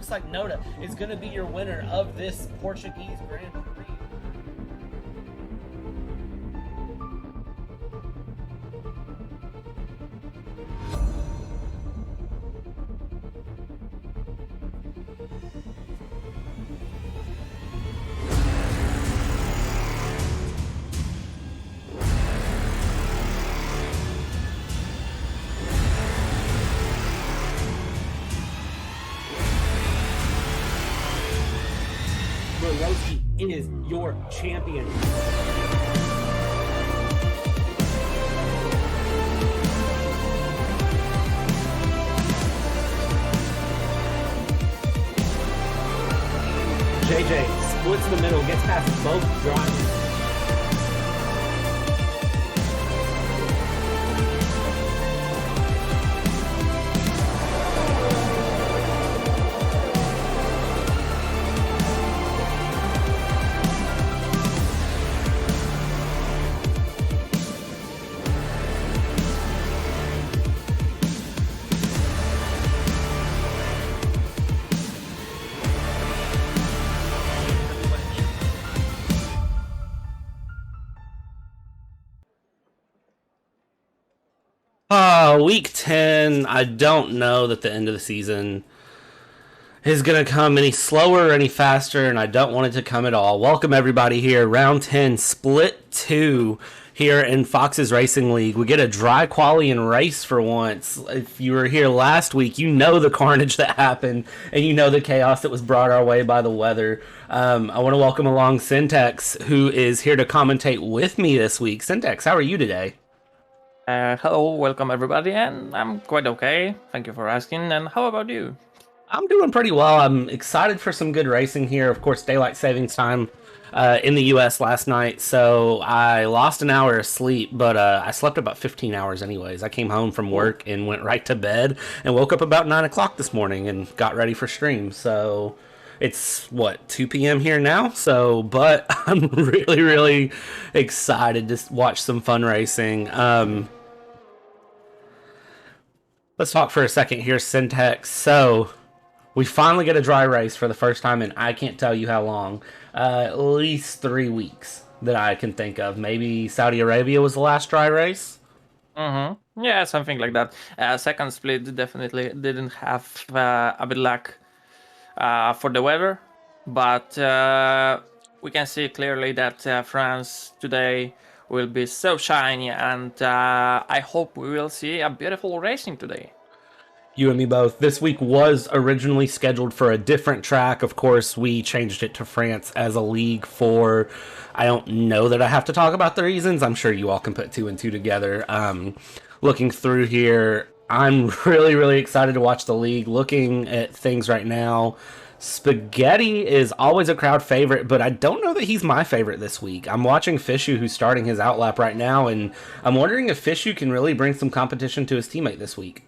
looks like Noda is going to be your winner of this Portuguese Grand Prix. Is your champion. JJ splits the middle, gets past both drivers. Week 10, I don't know that the end of the season is going to come any slower or any faster, and I don't want it to come at all. Welcome, everybody, here. Round 10, Split 2 here in FOXXXES Racing League. We get a dry quali and race for once. If you were here last week, you know the carnage that happened, and you know the chaos that was brought our way by the weather. I want to welcome along Syntax, who is here to commentate with me this week. Syntax, how are you today? Hello, welcome everybody, and I'm quite okay. Thank you for asking. And how about you? I'm doing pretty well. I'm excited for some good racing here. Of course, daylight savings time in the U.S. last night, so I lost an hour of sleep, but I slept about 15 hours anyways. I came home from work and went right to bed and woke up about 9 o'clock this morning and got ready for stream. So it's, 2 p.m. here now? But I'm really, really excited to watch some fun racing. Let's talk for a second here, Syntax. So, we finally get a dry race for the first time in I can't tell you how long. At least 3 weeks that I can think of. Maybe Saudi Arabia was the last dry race? Mm-hmm. Yeah, something like that. Second split definitely didn't have a bit luck for the weather, but we can see clearly that France today will be so shiny, and I hope we will see a beautiful racing today. You and me both. This week was originally scheduled for a different track. Of course, we changed it to France as a league for... I don't know that I have to talk about the reasons. I'm sure you all can put 2 and 2 together. Looking through here, I'm really, really excited to watch the league. Looking at things right now, Spaghetti is always a crowd favorite, but I don't know that he's my favorite this week. I'm watching Fishu, who's starting his outlap right now, and I'm wondering if Fishu can really bring some competition to his teammate this week.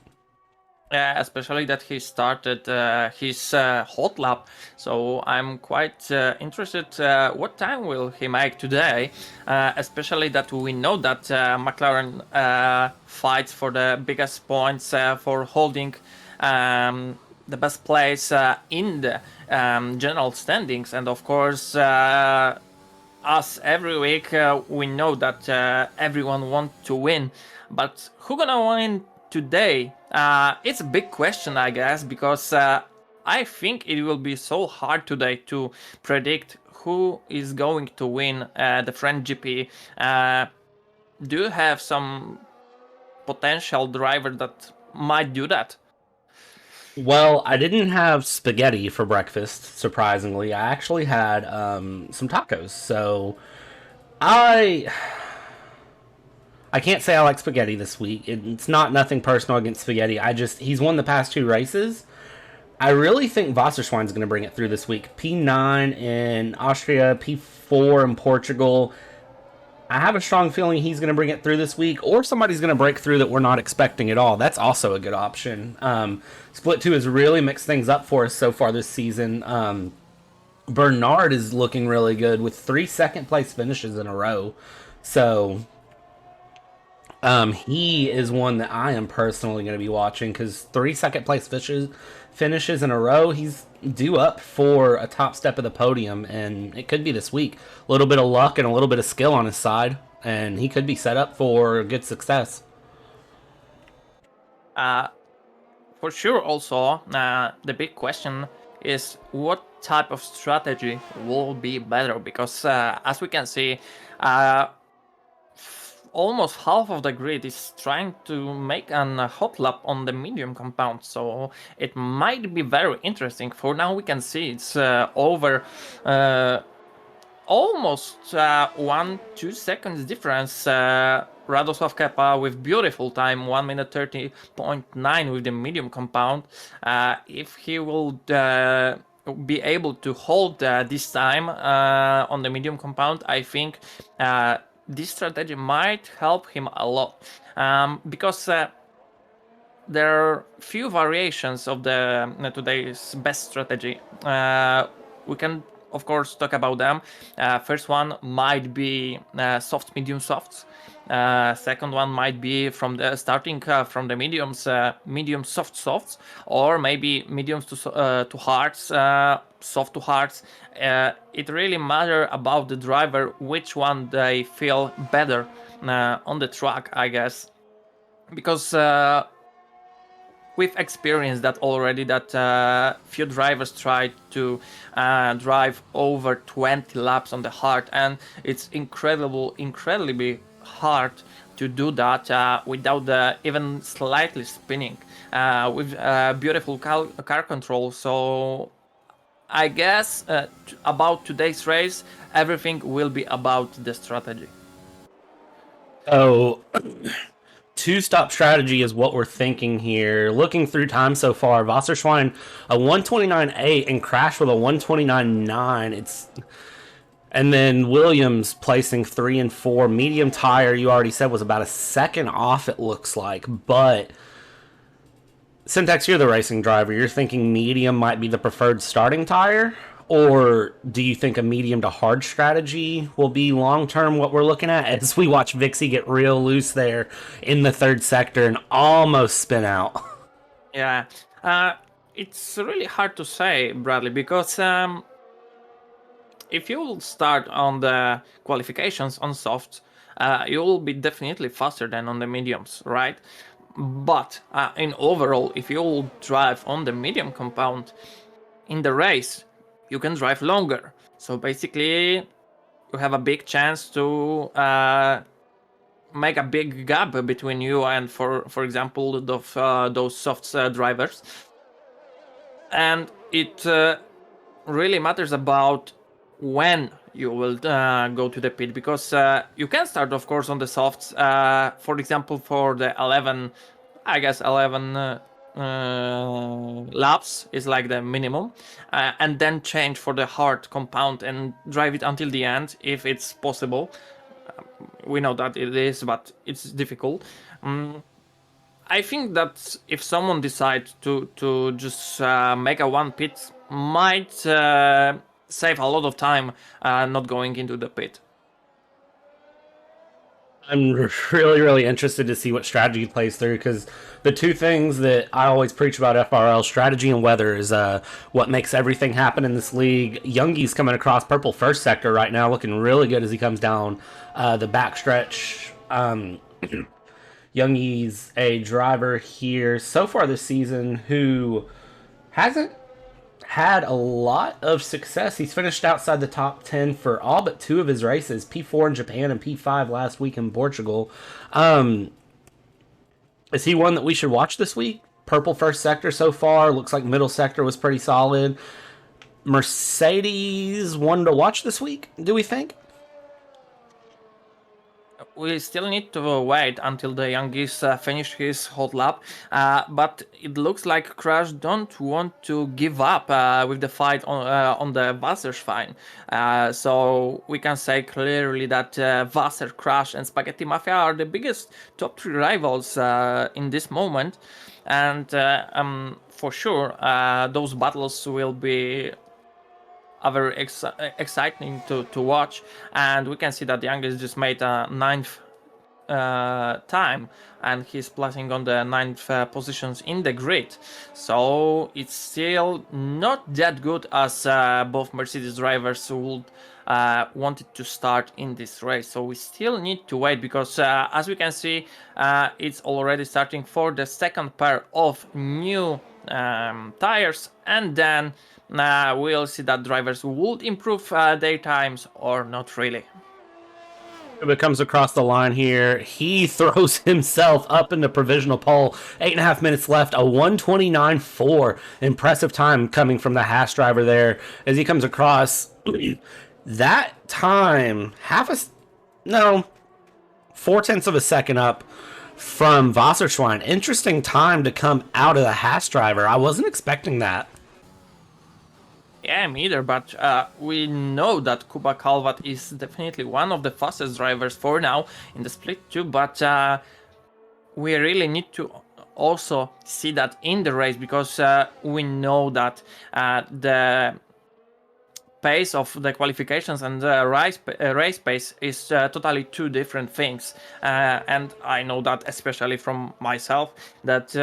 Especially that he started his hot lap, so I'm quite interested what time will he make today, especially that we know that McLaren fights for the biggest points for holding the best place in the general standings, and of course us every week we know that everyone wants to win, but who gonna win today? It's a big question, I guess, because I think it will be so hard today to predict who is going to win the French GP. Do you have some potential driver that might do that? Well, I didn't have spaghetti for breakfast, surprisingly. I actually had some tacos, so I can't say I like spaghetti this week. It's not nothing personal against spaghetti. He's won the past 2 races. I really think Wasserschwein's going to bring it through this week. P9 in Austria, P4 in Portugal. I have a strong feeling he's going to bring it through this week, or somebody's going to break through that we're not expecting at all. That's also a good option. Split 2 has really mixed things up for us so far this season. Bernard is looking really good with 3 second-place finishes in a row. So He is one that I am personally going to be watching because three second place finishes in a row. He's due up for a top step of the podium, and it could be this week. A little bit of luck and a little bit of skill on his side, and he could be set up for good success. Uh, for sure, also, the big question is what type of strategy will be better? Because as we can see, uh, almost half of the grid is trying to make an hot lap on the medium compound, so it might be very interesting. For now, we can see it's over almost 1-2 seconds difference. Radosław Kepa with beautiful time, 1 minute 30.9 with the medium compound. If he will be able to hold this time on the medium compound, I think this strategy might help him a lot, because there are few variations of the today's best strategy. We can of course talk about them. First one might be soft, medium, softs. Second one might be from the starting from the mediums, medium, soft, softs, or maybe mediums to hards, soft to hards. It really matters about the driver which one they feel better on the track, I guess, because we've experienced that already, that few drivers tried to drive over 20 laps on the hard, and it's incredibly hard to do that without even slightly spinning with beautiful car control. So I guess about today's race, everything will be about the strategy. So, two-stop strategy is what we're thinking here. Looking through time so far, Wasserschwein a 129.8 and Crash with a 129.9. And then Williams placing 3 and 4. Medium tire, you already said, was about a second off, it looks like. But Syntax, you're the racing driver. You're thinking medium might be the preferred starting tire? Or do you think a medium to hard strategy will be long term what we're looking at as we watch Vixie get real loose there in the third sector and almost spin out? Yeah, it's really hard to say, Bradley, because if you will start on the qualifications on softs, you will be definitely faster than on the mediums, right? But in overall, if you will drive on the medium compound in the race, you can drive longer. So basically, you have a big chance to make a big gap between you and, for example, those soft drivers. And it really matters about when you will go to the pit, because you can start of course on the softs, for example for the 11, I guess 11 laps is like the minimum, and then change for the hard compound and drive it until the end if it's possible. We know that it is, but it's difficult. I think that if someone decides to just make a one pit, might save a lot of time not going into the pit. I'm really interested to see what strategy plays through because the two things that I always preach about FRL, strategy and weather, is what makes everything happen in this league. Youngi's coming across purple first sector right now, looking really good as he comes down the backstretch. Youngi's a driver here so far this season who hasn't had a lot of success. He's finished outside the top 10 for all but two of his races, P4 in Japan and P5 last week in Portugal. Is he one that we should watch this week? Purple first sector so far. Looks like middle sector was pretty solid. Mercedes one to watch this week, do we think? We still need to wait until the Youngis finish his hot lap, but it looks like Crash don't want to give up with the fight on the Wasserschwein. So we can say clearly that Wasser, Crash, and Spaghetti Mafia are the biggest top three rivals in this moment, and for sure those battles will be are very exciting to watch. And we can see that Youngis just made a ninth time, and he's placing on the ninth positions in the grid. So it's still not that good as both Mercedes drivers would wanted to start in this race. So we still need to wait, because as we can see, it's already starting for the second pair of new tires, and then we'll see that drivers would improve their times or not really. It comes across the line here. He throws himself up into provisional pole. 8.5 minutes left. A 1:29.4. Impressive time coming from the Haas driver there as he comes across. That time, 0.4 of a second up from Wasserschwein. Interesting time to come out of the Haas driver. I wasn't expecting that. Yeah, me either, but we know that Kuba Kalvat is definitely one of the fastest drivers for now in the split too, but we really need to also see that in the race, because we know that the pace of the qualifications and the race pace is totally two different things, and I know that especially from myself, that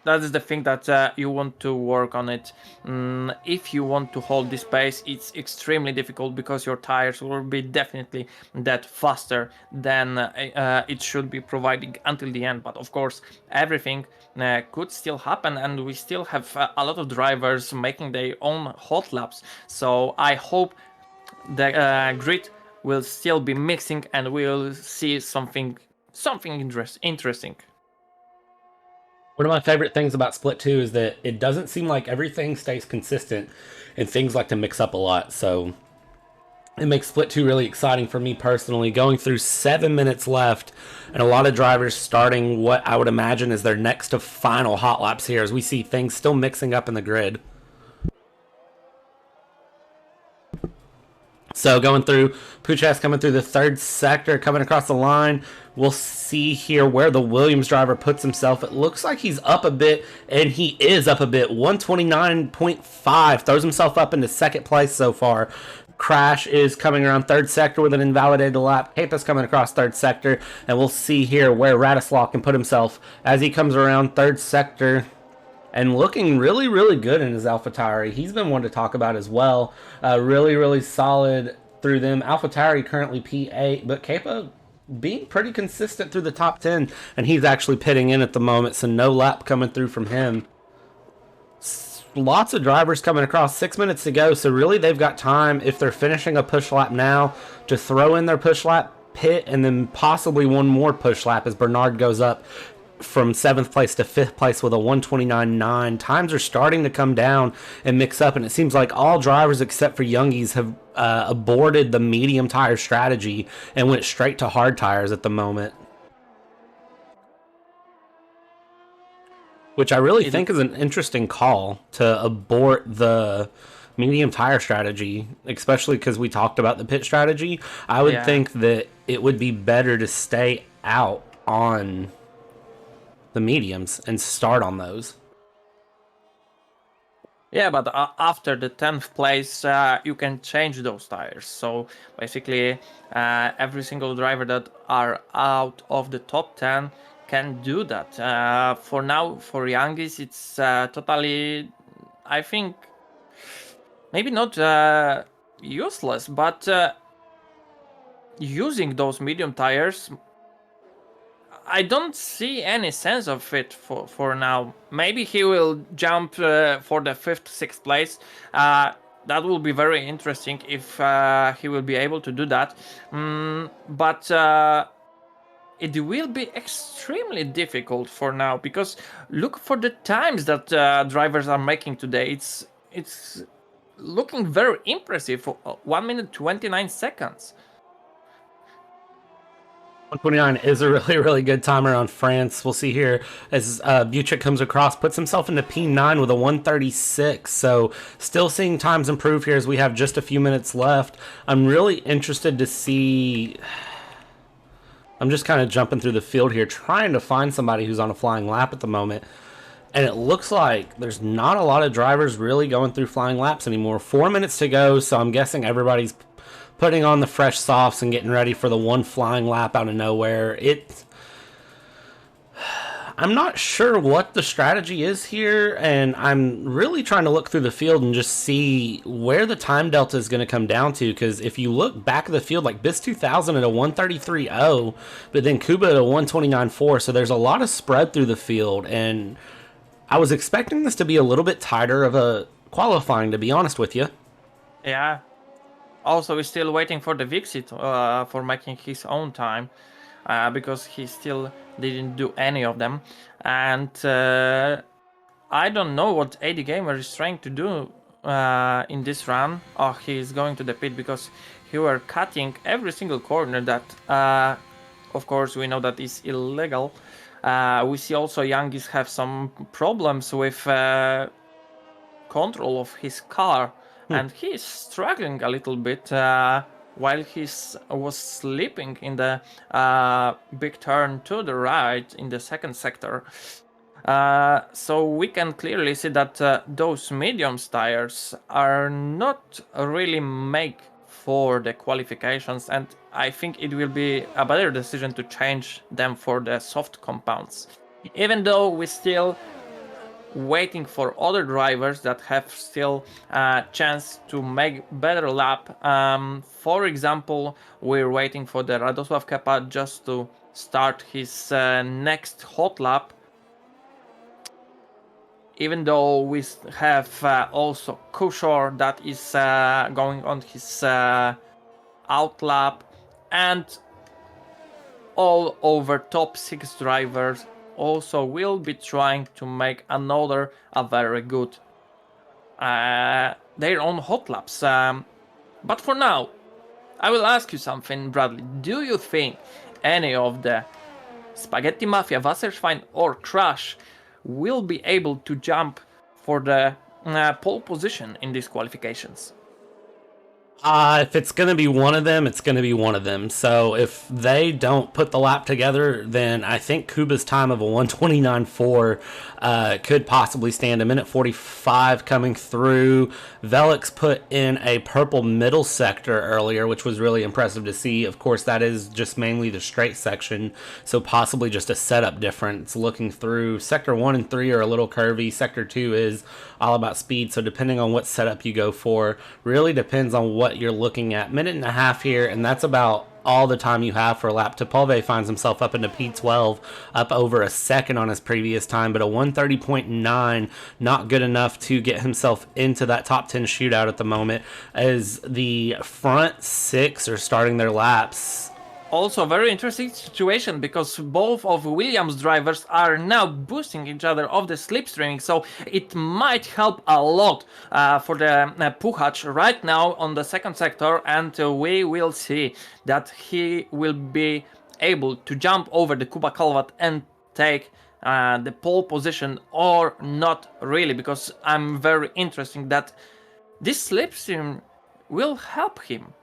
that is the thing that you want to work on it. If you want to hold this pace, it's extremely difficult, because your tires will be definitely that faster than it should be providing until the end. But of course, everything could still happen, and we still have a lot of drivers making their own hot laps. So I hope the grid will still be mixing, and we'll see something interesting. One of my favorite things about Split 2 is that it doesn't seem like everything stays consistent and things like to mix up a lot. So it makes Split 2 really exciting for me personally. Going through 7 minutes left and a lot of drivers starting what I would imagine is their next to final hot laps here as we see things still mixing up in the grid. So going through, Puchas coming through the third sector, coming across the line. We'll see here where the Williams driver puts himself. It looks like he's up a bit, and he is up a bit. 129.5, throws himself up into second place so far. Crash is coming around third sector with an invalidated lap. Kepa's coming across third sector, and we'll see here where Radislaw can put himself as he comes around third sector. And looking really, really good in his AlphaTauri. He's been one to talk about as well. Really, really solid through them. AlphaTauri currently P8, but Kepa being pretty consistent through the top 10. And he's actually pitting in at the moment, so no lap coming through from him. Lots of drivers coming across. 6 minutes to go, so really they've got time, if they're finishing a push lap now, to throw in their push lap, pit, and then possibly one more push lap as Bernard goes up from 7th place to 5th place with a 129.9. Times are starting to come down and mix up, and it seems like all drivers except for Youngies have aborted the medium tire strategy and went straight to hard tires at the moment, which I really think is an interesting call, to abort the medium tire strategy, especially because we talked about the pit strategy. I would think that it would be better to stay out on the mediums and start on those. Yeah, but after the 10th place, you can change those tires. So basically, every single driver that are out of the top 10 can do that. For now, for Youngis, it's totally, I think, maybe not useless, but using those medium tires, I don't see any sense of it for now. Maybe he will jump for the 5th, 6th place. That will be very interesting if he will be able to do that. But it will be extremely difficult for now, because look for the times that drivers are making today. It's looking very impressive. 1 minute 29 seconds. 129 is a really, really good timer on France. We'll see here as Buchik comes across, puts himself into P9 with a 136. So still seeing times improve here as we have just a few minutes left. I'm really interested to see. I'm just kind of jumping through the field here, trying to find somebody who's on a flying lap at the moment. And it looks like there's not a lot of drivers really going through flying laps anymore. 4 minutes to go, so I'm guessing everybody's putting on the fresh softs and getting ready for the one flying lap out of nowhere. I'm not sure what the strategy is here, and I'm really trying to look through the field and just see where the time delta is going to come down to, because if you look back of the field, like BIS 2000 at a 133.0, but then Kuba at a 129.4, so there's a lot of spread through the field, and I was expecting this to be a little bit tighter of a qualifying, to be honest with you. Yeah. Also, we're still waiting for the FOXXXES for making his own time, because he still didn't do any of them. And I don't know what AD Gamer is trying to do in this run. Oh, he's going to the pit because he were cutting every single corner that, of course, we know that is illegal. We see also Youngis have some problems with control of his car, and he's struggling a little bit while he was sleeping in the big turn to the right in the second sector. So we can clearly see that those medium tires are not really made for the qualifications, and I think it will be a better decision to change them for the soft compounds. Even though we still waiting for other drivers that have still a chance to make better lap. For example, we're waiting for the Radosław Kepa just to start his next hot lap. Even though we have also Kushor that is going on his out lap, and all over top 6 drivers also will be trying to make another a very good their own hot laps. But for now, I will ask you something, Bradley. Do you think any of the Spaghetti Mafia, Wasserschwein or Crash will be able to jump for the pole position in these qualifications? If it's going to be one of them, it's going to be one of them. So if they don't put the lap together, then I think Kuba's time of a 129.4 could possibly stand. A minute 45 coming through. Velix put in a purple middle sector earlier, which was really impressive to see. Of course, that is just mainly the straight section, so possibly just a setup difference. Looking through, Sector 1 and 3 are a little curvy. Sector 2 is all about speed, so depending on what setup you go for, really depends on what you're looking at. Minute and a half here, and that's about all the time you have for a lap. Topolve finds himself up into P12, up over a second on his previous time, but a 130.9, not good enough to get himself into that top 10 shootout at the moment, as the front 6 are starting their laps. Also, very interesting situation because both of Williams drivers are now boosting each other off the slipstreaming, so it might help a lot for the Puchacz right now on the second sector, and we will see that he will be able to jump over the Kuba Kalvat and take the pole position, or not really, because I'm very interested that this slipstream will help him.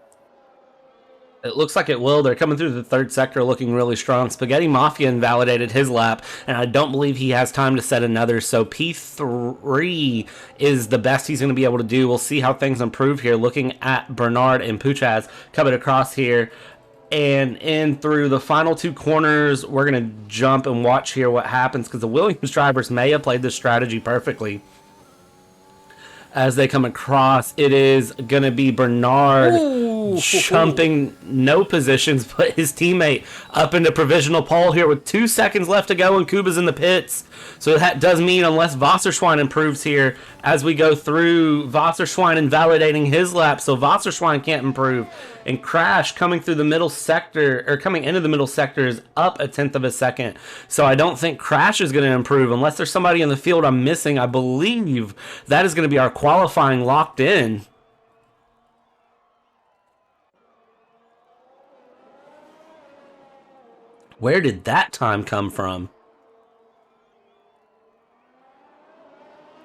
It looks like it will. They're coming through the third sector looking really strong. Spaghetti Mafia invalidated his lap, and I don't believe he has time to set another, so P3 is the best he's going to be able to do. We'll see how things improve here. Looking at Bernard and Puchacz coming across here, and in through the final 2 corners, we're going to jump and watch here what happens, because the Williams drivers may have played this strategy perfectly. As they come across, it is going to be Bernard jumping no positions, but his teammate up into provisional pole here with 2 seconds left to go, and Kuba's in the pits. So that does mean, unless Wasserschwein improves here as we go through, Wasserschwein invalidating his lap, so Wasserschwein can't improve. And Crash coming through the middle sector, or coming into the middle sector, is up a 1/10 of a second. So I don't think Crash is going to improve unless there's somebody in the field I'm missing. I believe that is going to be our qualifying locked in. Where did that time come from?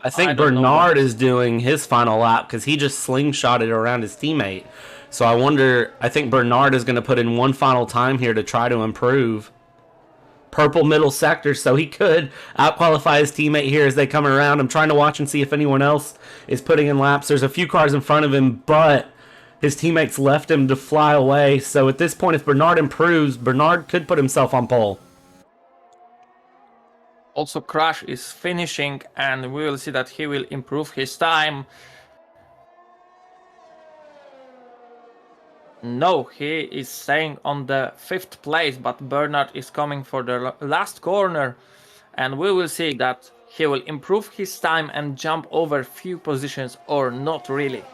I think Bernard is doing his final lap because he just slingshotted around his teammate. So I wonder, I think Bernard is going to put in one final time here to try to improve. Purple middle sector, so he could out-qualify his teammate here as they come around. I'm trying to watch and see if anyone else is putting in laps. There's a few cars in front of him, but His teammates left him to fly away. So at this point, if Bernard improves, Bernard could put himself on pole. Also, Crash is finishing, and we will see that he will improve his time. No, he is staying on the 5th place, but Bernard is coming for the last corner. And we will see that he will improve his time and jump over few positions, or not really.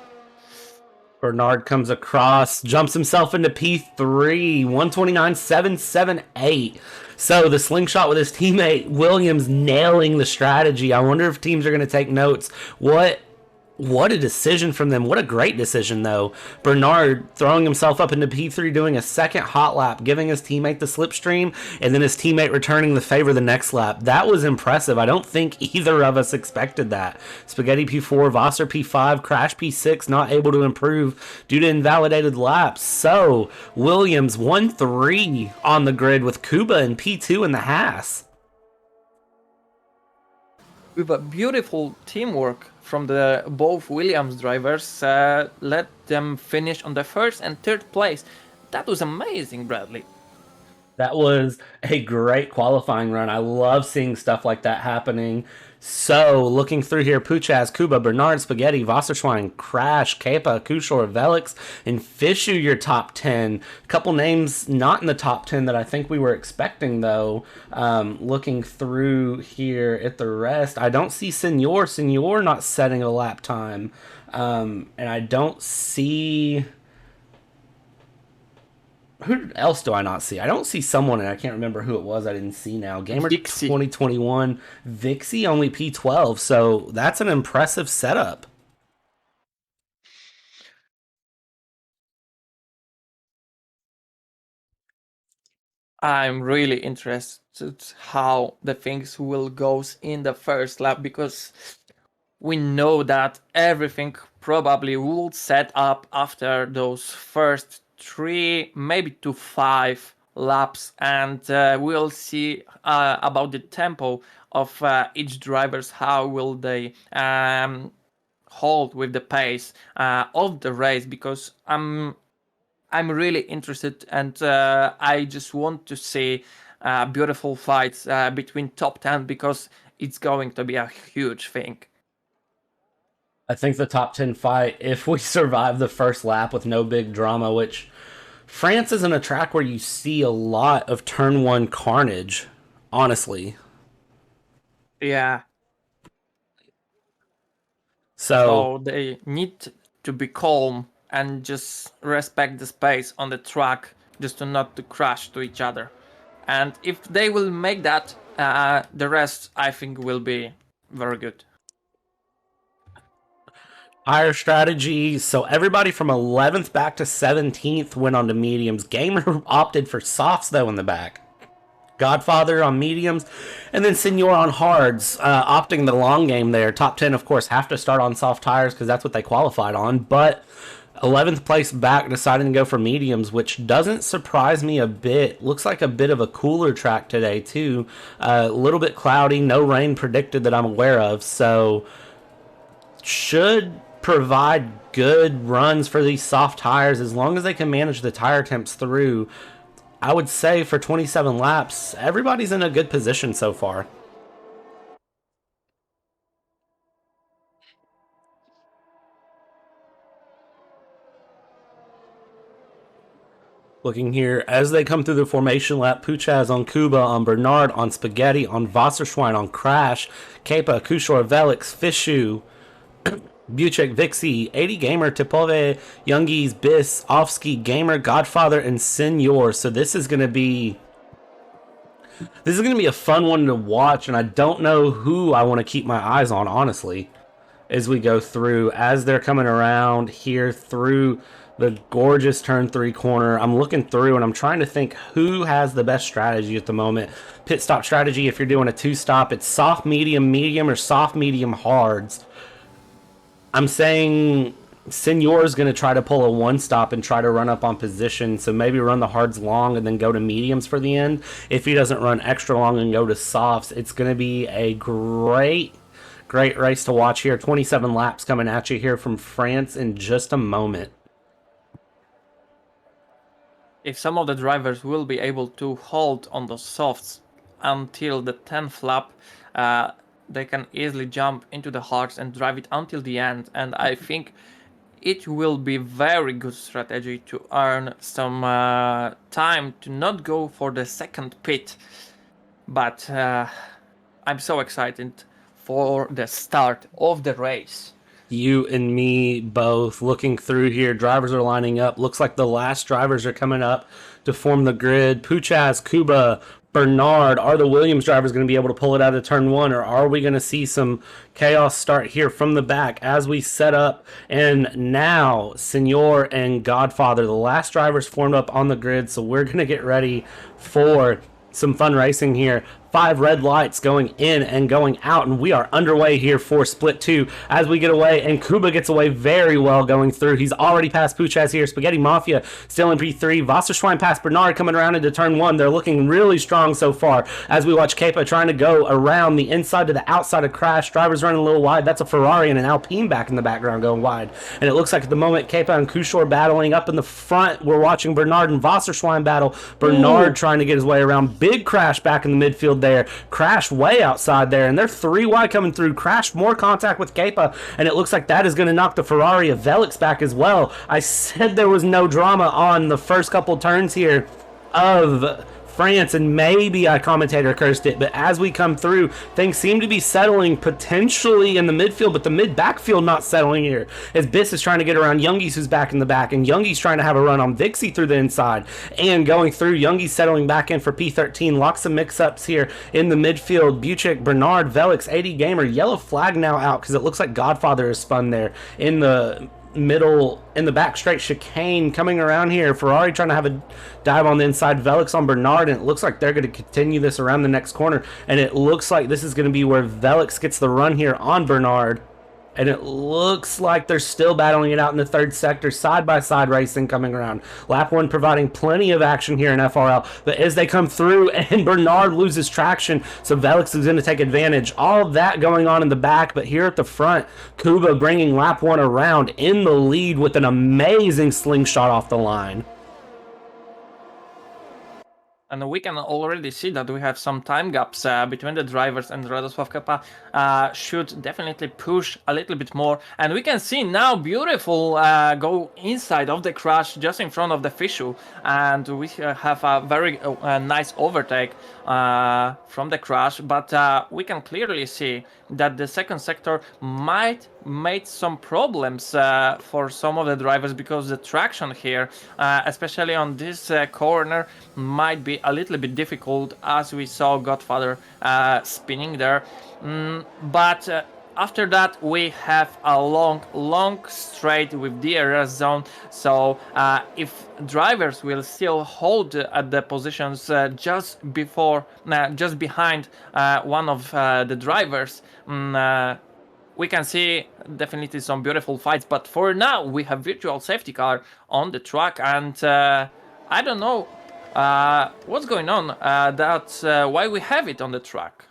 Bernard comes across, jumps himself into P3, 129.778. So the slingshot with his teammate Williams nailing the strategy. I wonder if teams are going to take notes. What a decision from them. What a great decision, though. Bernard throwing himself up into P3, doing a second hot lap, giving his teammate the slipstream, and then his teammate returning the favor the next lap. That was impressive. I don't think either of us expected that. Spaghetti P4, Vassar P5, Crash P6, not able to improve due to invalidated laps. So, Williams 1-3 on the grid with Kuba and P2 in the Haas. With a beautiful teamwork from the both Williams drivers, let them finish on the 1st and 3rd place. That was amazing, Bradley. That was a great qualifying run. I love seeing stuff like that happening. So, looking through here, Puchaz, Kuba, Bernard, Spaghetti, Wasserschwein, Crash, Kepa, Kushor, Velix, and Fishu, your top 10. A couple names not in the top 10 that I think we were expecting, though. Looking through here at the rest, I don't see Senor. Senor not setting a lap time. And I don't see... Who else do I not see? I don't see someone, and I can't remember who it was I didn't see now. Gamer Vixie. 2021. Vixie only P12, so that's an impressive setup. I'm really interested how the things will goes in the first lap, because we know that everything probably will set up after those first 3, maybe to 5 laps, and we'll see about the tempo of each drivers, how will they hold with the pace of the race, because I'm really interested, and I just want to see beautiful fights between top 10, because it's going to be a huge thing. I think the top 10 fight, if we survive the first lap with no big drama, which France isn't a track where you see a lot of turn 1 carnage, honestly. Yeah. So They need to be calm and just respect the space on the track, just to not to crash to each other. And if they will make that, the rest I think will be very good. higher strategy. So everybody from 11th back to 17th went on to mediums. Gamer opted for softs, though, in the back. Godfather on mediums, and then Senor on hards, opting the long game there. Top 10, of course, have to start on soft tires because that's what they qualified on, but 11th place back deciding to go for mediums, which doesn't surprise me a bit. Looks like a bit of a cooler track today, too. A little bit cloudy, no rain predicted that I'm aware of, so should provide good runs for these soft tires as long as they can manage the tire temps through. I would say for 27 laps, everybody's in a good position so far. Looking here, as they come through the formation lap, Puchaz on Kuba, on Bernard, on Spaghetti, on Wasserschwein, on Crash, Kepa, Kushor, Velix, Fishu, Buchek, Vixie, 80 Gamer, Tipove, Youngies, Biss, Offski, Gamer, Godfather, and Senor. So this is going to be a fun one to watch, and I don't know who I want to keep my eyes on, honestly, as we go through. As they're coming around here through the gorgeous turn 3 corner, I'm looking through and I'm trying to think who has the best strategy at the moment. Pit stop strategy, if you're doing a 2-stop, it's soft, medium, medium, or soft, medium, hards. I'm saying Senor's going to try to pull a 1-stop and try to run up on position, so maybe run the hards long and then go to mediums for the end. If he doesn't run extra long and go to softs, it's going to be a great race to watch here. 27 laps coming at you here from France in just a moment. if some of the drivers will be able to hold on the softs until the 10th lap, they can easily jump into the hards and drive it until the end. And I think it will be very good strategy to earn some time to not go for the second pit. But I'm so excited for the start of the race. You and me both looking through here. Drivers are lining up. Looks like the last drivers are coming up to form the grid. Puchaz, Kuba, Bernard. Are the Williams drivers going to be able to pull it out of turn one, or are we going to see some chaos start here from the back as we set up? And now, Senor and Godfather, the last drivers formed up on the grid. So we're going to get ready for some fun racing here. 5 red lights going in and going out, and we are underway here for split 2 as we get away, and Kuba gets away very well going through. He's already past Puchaz here. Spaghetti Mafia still in P3. Wasserschwein past Bernard coming around into turn 1. They're looking really strong so far as we watch Kepa trying to go around the inside to the outside of Crash. Drivers running a little wide. That's a Ferrari and an Alpine back in the background going wide, and it looks like at the moment Kepa and Kushor battling up in the front. We're watching Bernard and Wasserschwein battle. Bernard trying to get his way around. Big Crash back in the midfield there. Crash way outside there, and they're 3 wide coming through. Crash more contact with Kepa, and it looks like that is going to knock the Ferrari of Velix back as well. I said there was no drama on the first couple turns here of France, and maybe I commentator cursed it, but as we come through, things seem to be settling potentially in the midfield, but the mid backfield not settling here as Biss is trying to get around Youngies, who's back in the back, and Youngies trying to have a run on Vixie through the inside and going through. Youngies settling back in for P13. Lots of mix-ups here in the midfield. Buchik, Bernard, Velix, 80 Gamer. Yellow flag now out because it looks like Godfather is spun there in the middle, in the back straight chicane coming around here. Ferrari trying to have a dive on the inside. Velix on Bernard, and it looks like they're going to continue this around the next corner, and it looks like this is going to be where Velix gets the run here on Bernard, and it looks like they're still battling it out in the third sector. Side-by-side racing coming around. Lap 1 providing plenty of action here in FRL, but as they come through and Bernard loses traction, so Velix is going to take advantage. All of that going on in the back, but here at the front, Kuba bringing lap 1 around in the lead with an amazing slingshot off the line. And we can already see that we have some time gaps between the drivers, and Radosław Kepa should definitely push a little bit more. And we can see now beautiful go inside of the Crash just in front of the Fishu. And we have a very nice overtake from the Crash. But we can clearly see that the second sector might made some problems for some of the drivers, because the traction here, especially on this corner, might be a little bit difficult, as we saw Godfather spinning there. But after that, we have a long straight with DRS zone. So if drivers will still hold at the positions just behind one of the drivers, we can see definitely some beautiful fights. But for now, we have virtual safety car on the track, and I don't know what's going on. That's why we have it on the track.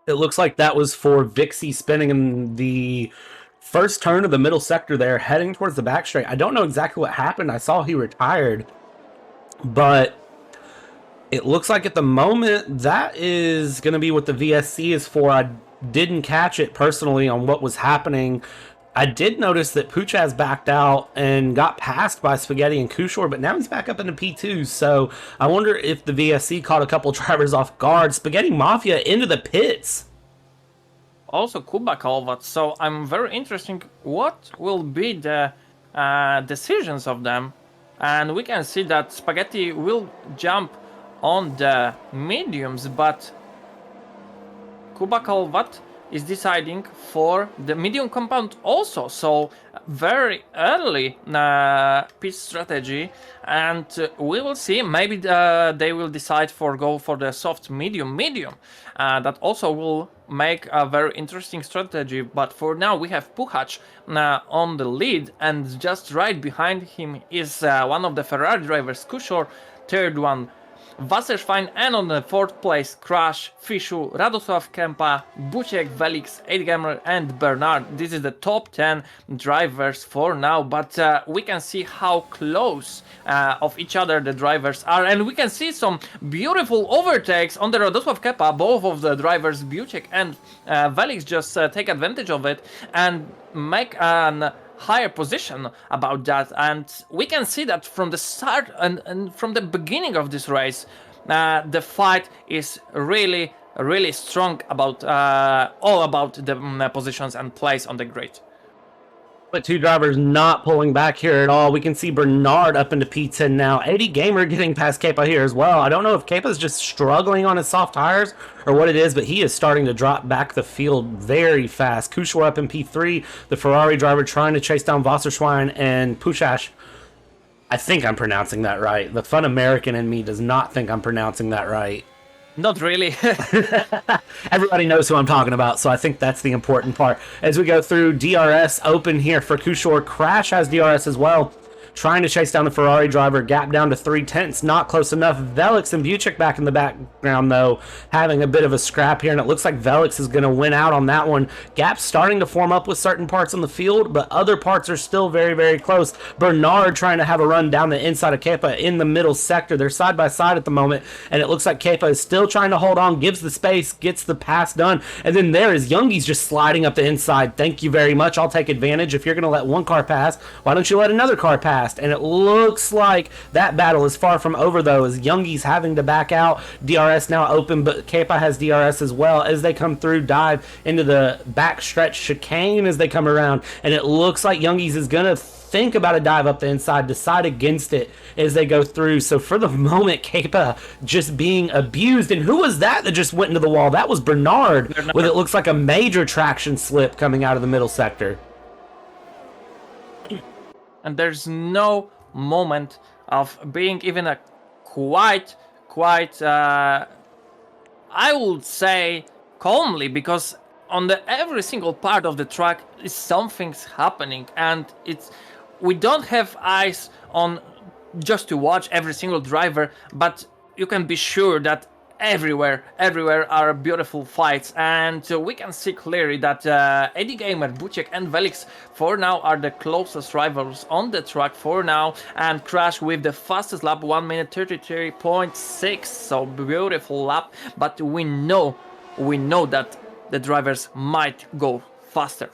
It looks like that was for Vixie spinning in the first turn of the middle sector there, heading towards the back straight. I don't know exactly what happened. I saw he retired, but it looks like at the moment that is going to be what the VSC is for. I didn't catch it personally on what was happening. I did notice that Puchaz backed out and got passed by Spaghetti and Kushor, but now he's back up into P2, so I wonder if the VSC caught a couple drivers off guard. Spaghetti Mafia into the pits. Also Kuba Kalvat, so I'm very interested what will be the decisions of them. And we can see that Spaghetti will jump on the mediums, but Kuba Kalvat is deciding for the medium compound also, so very early pit strategy, and we will see. Maybe they will decide go for the soft medium. That also will make a very interesting strategy. But for now, we have Puchacz on the lead, and just right behind him is one of the Ferrari drivers, Kushor, third one. Wasserschwein, and on the 4th place, Crash, Fishu, Radosław Kempa, Buciek, Velix, 8gamer, and Bernard. This is the top 10 drivers for now, but we can see how close of each other the drivers are, and we can see some beautiful overtakes on the Radosław Kempa. Both of the drivers, Buciek and Velix, just take advantage of it and make an higher position about that. And we can see that from the start and from the beginning of this race, the fight is really strong about all about the positions and place on the grid. But two drivers not pulling back here at all. We can see Bernard up into P10 now. 80gamer getting past Kepa here as well. I don't know if Kepa's just struggling on his soft tires or what it is, but he is starting to drop back the field very fast. Kushor up in P3. The Ferrari driver trying to chase down Wasserschwein and Pushash. I think I'm pronouncing that right. The fun American in me does not think I'm pronouncing that right. Not really. Everybody knows who I'm talking about, so I think that's the important part. As we go through, DRS open here for Kushor. Crash has DRS as well. Trying to chase down the Ferrari driver. Gap down to 3/10. Not close enough. Velix and Buciek back in the background, though, having a bit of a scrap here, and it looks like Velix is going to win out on that one. Gap's starting to form up with certain parts on the field, but other parts are still very close. Bernard trying to have a run down the inside of Kepa in the middle sector. They're side by side at the moment, and it looks like Kepa is still trying to hold on, gives the space, gets the pass done, and then there is Youngies just sliding up the inside. Thank you very much. I'll take advantage. If you're going to let one car pass, why don't you let another car pass? And it looks like that battle is far from over, though, as Youngie's having to back out. DRS now open, but Kepa has DRS as well as they come through, dive into the backstretch chicane as they come around, and it looks like Youngie's is going to think about a dive up the inside, decide against it as they go through. So for the moment, Kepa just being abused. And who was that just went into the wall? That was Bernard, with it looks like a major traction slip coming out of the middle sector. And there's no moment of being even a quite I would say calmly, because on the every single part of the track is something's happening, and we don't have eyes on just to watch every single driver, but you can be sure that everywhere are beautiful fights, and we can see clearly that 80gamer, Buciek and Velix for now are the closest rivals on the track for now, and Crash with the fastest lap, 1 minute 33.6, so beautiful lap, but we know that the drivers might go faster.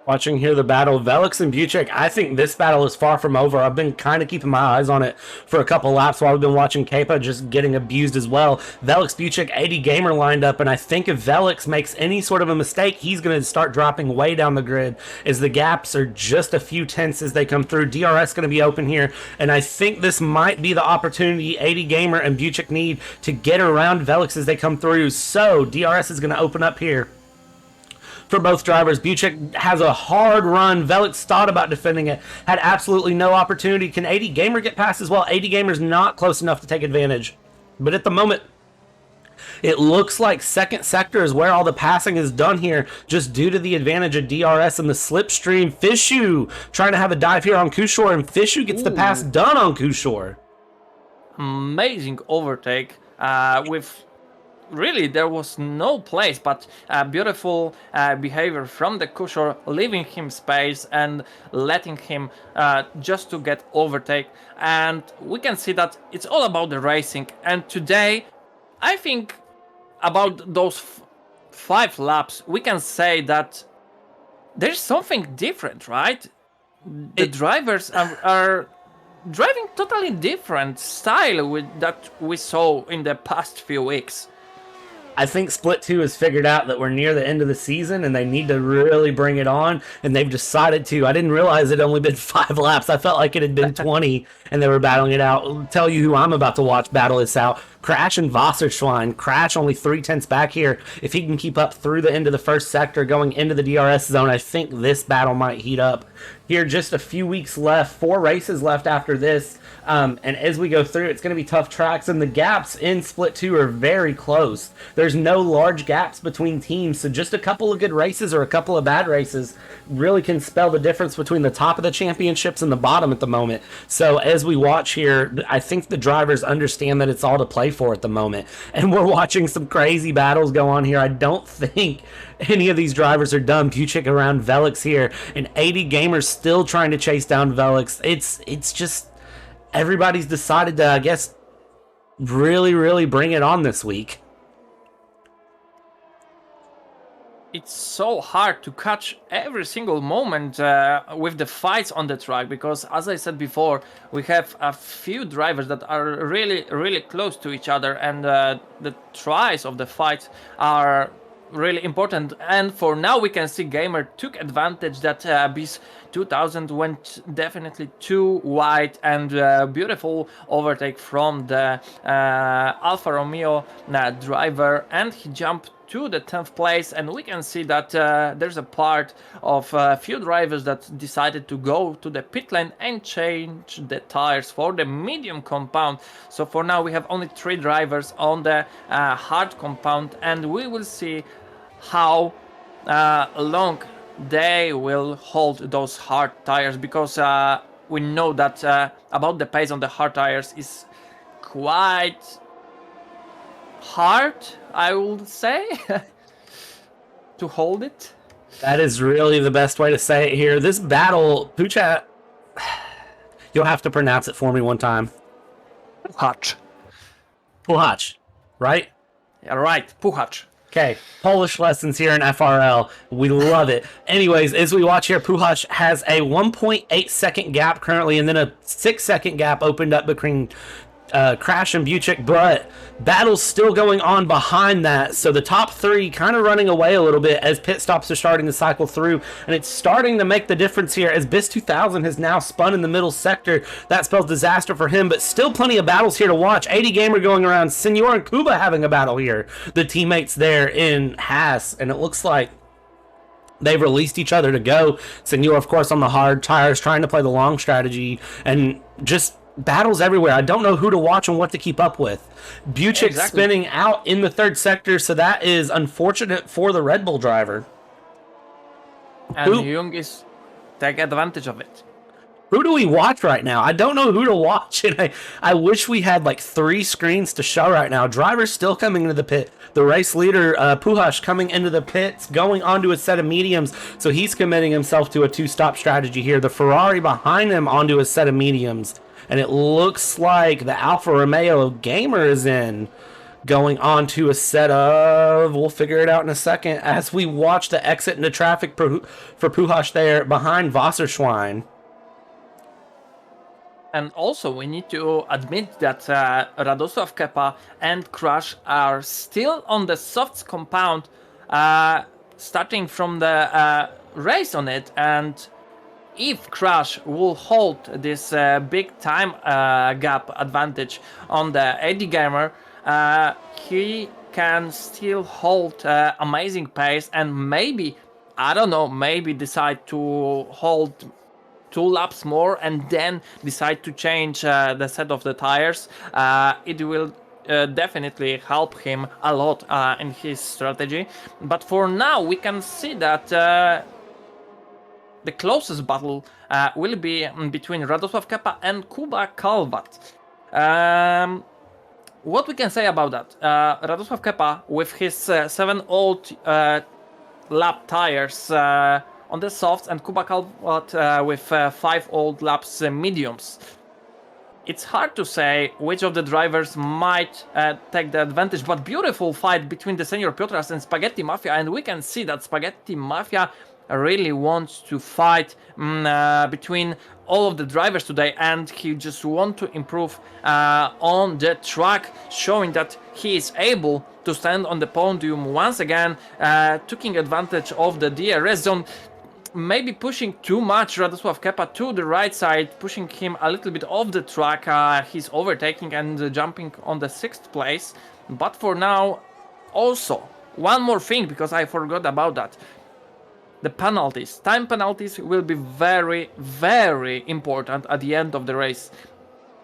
Watching here the battle of Velix and Buciek, I think this battle is far from over. I've been kind of keeping my eyes on it for a couple laps while I've been watching Kepa just getting abused as well. Velix, Buciek, 80gamer lined up, and I think if Velix makes any sort of a mistake, he's going to start dropping way down the grid as the gaps are just a few tenths as they come through. DRS going to be open here, and I think this might be the opportunity 80gamer and Buciek need to get around Velix as they come through. So DRS is going to open up here for both drivers. Buciek has a hard run. Velix thought about defending it, had absolutely no opportunity. Can 80gamer get past as well? 80gamer's not close enough to take advantage, but at the moment it looks like second sector is where all the passing is done here, just due to the advantage of DRS and the slipstream. Fishu trying to have a dive here on Kushor, and Fishu gets the pass done on Kushor. Amazing overtake with really there was no place, but beautiful behavior from the Kushor, leaving him space and letting him just to get overtake. And we can see that it's all about the racing, and today I think about those 5 laps we can say that there's something different, right? The drivers are driving totally different style with that we saw in the past few weeks. I think Split 2 has figured out that we're near the end of the season and they need to really bring it on, and they've decided to. I didn't realize it had only been 5 laps. I felt like it had been 20 and they were battling it out. I'll tell you who I'm about to watch battle this out. Crash and Wasserschwein. Crash only 3/10 back here. If he can keep up through the end of the first sector going into the DRS zone, I think this battle might heat up. Here, just a few weeks left, 4 races left after this. And as we go through, it's going to be tough tracks, and the gaps in Split 2 are very close. There's no large gaps between teams, so just a couple of good races or a couple of bad races really can spell the difference between the top of the championships and the bottom at the moment. So as we watch here, I think the drivers understand that it's all to play for at the moment, and we're watching some crazy battles go on here. I don't think any of these drivers are dumb. Buchik around Velix here, and 80 Gamers still trying to chase down Velix. It's just everybody's decided to, I guess, really bring it on this week. It's so hard to catch every single moment with the fights on the track, because as I said before, we have a few drivers that are really close to each other, and the tries of the fights are really important. And for now we can see Gamer took advantage that Bis 2000 went definitely too wide, and beautiful overtake from the Alfa Romeo driver, and he jumped to the 10th place. And we can see that there's a part of a few drivers that decided to go to the pit lane and change the tires for the medium compound. So for now we have only 3 drivers on the hard compound, and we will see how long they will hold those hard tires, because we know that about the pace on the hard tires is quite hard, I would say, to hold it. That is really the best way to say it here. This battle, Puchat, you'll have to pronounce it for me one time. Puchacz. Puchacz, right? Yeah, right, Puchacz. Okay, Polish lessons here in FRL. We love it. Anyways, as we watch here, Puchacz has a 1.8 second gap currently, and then a 6 second gap opened up between Crash and Buchik, but battle's still going on behind that. So the top 3 kind of running away a little bit as pit stops are starting to cycle through, and it's starting to make the difference here as Bis 2000 has now spun in the middle sector. That spells disaster for him, but still plenty of battles here to watch. 80 Gamer going around, Senor and Kuba having a battle here. The teammates there in Haas, and it looks like they've released each other to go. Senor, of course, on the hard tires, trying to play the long strategy, and just battles everywhere. I don't know who to watch and what to keep up with. Buchik spinning out in the 3rd sector, so that is unfortunate for the Red Bull driver. And Jung is take advantage of it. Who do we watch right now? I don't know who to watch, and I wish we had like 3 screens to show right now. Driver's still coming into the pit. The race leader, Puchacz, coming into the pits, going onto a set of mediums, so he's committing himself to a 2-stop strategy here. The Ferrari behind him onto a set of mediums, and it looks like the Alfa Romeo Gamer is in, going on to a set of, we'll figure it out in a second, as we watch the exit into traffic for Puchacz there behind Wasserschwein. And also we need to admit that Radosław Kepa and Crash are still on the softs compound, starting from the race on it. And if Crash will hold this big time gap advantage on the AD Gamer, he can still hold amazing pace, and maybe, I don't know, maybe decide to hold 2 laps more and then decide to change the set of the tires. It will definitely help him a lot in his strategy. But for now we can see that the closest battle will be between Radosław Kepa and Kuba Kalvat. What we can say about that? Radosław Kepa with his 7 old lap tires on the softs, and Kuba Kalvat with 5 old laps mediums. It's hard to say which of the drivers might take the advantage, but beautiful fight between the Senior Piotras and Spaghetti Mafia, and we can see that Spaghetti Mafia really wants to fight between all of the drivers today, and he just wants to improve on the track, showing that he is able to stand on the podium once again, taking advantage of the DRS zone. maybe pushing too much Radosław Kepa to the right side, pushing him a little bit off the track. He's overtaking and jumping on the 6th place. But for now, also, one more thing, because I forgot about that. The penalties. Time penalties will be very, very important at the end of the race.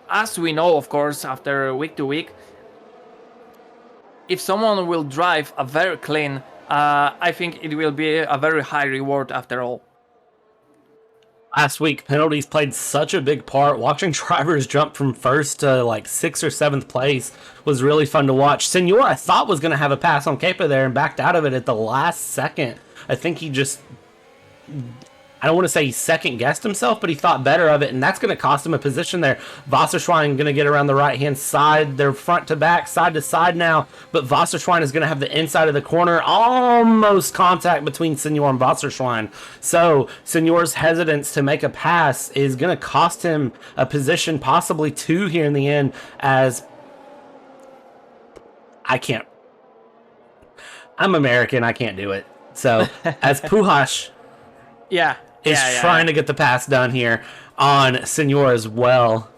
As we know, of course, after week to week, if someone will drive a very clean, I think it will be a very high reward after all. Last week, penalties played such a big part. Watching drivers jump from first to like 6th or 7th place was really fun to watch. Senor, I thought, was going to have a pass on Kepa there and backed out of it at the last second. I think he just, I don't want to say he second-guessed himself, but he thought better of it, and that's going to cost him a position there. Wasserschwein going to get around the right-hand side. They're front to back, side to side now, but Wasserschwein is going to have the inside of the corner. Almost contact between Senor and Wasserschwein. So Senor's hesitance to make a pass is going to cost him a position, possibly 2 here in the end, as I'm American, I can't do it. So as Puhash is trying to get the pass done here on Senor as well.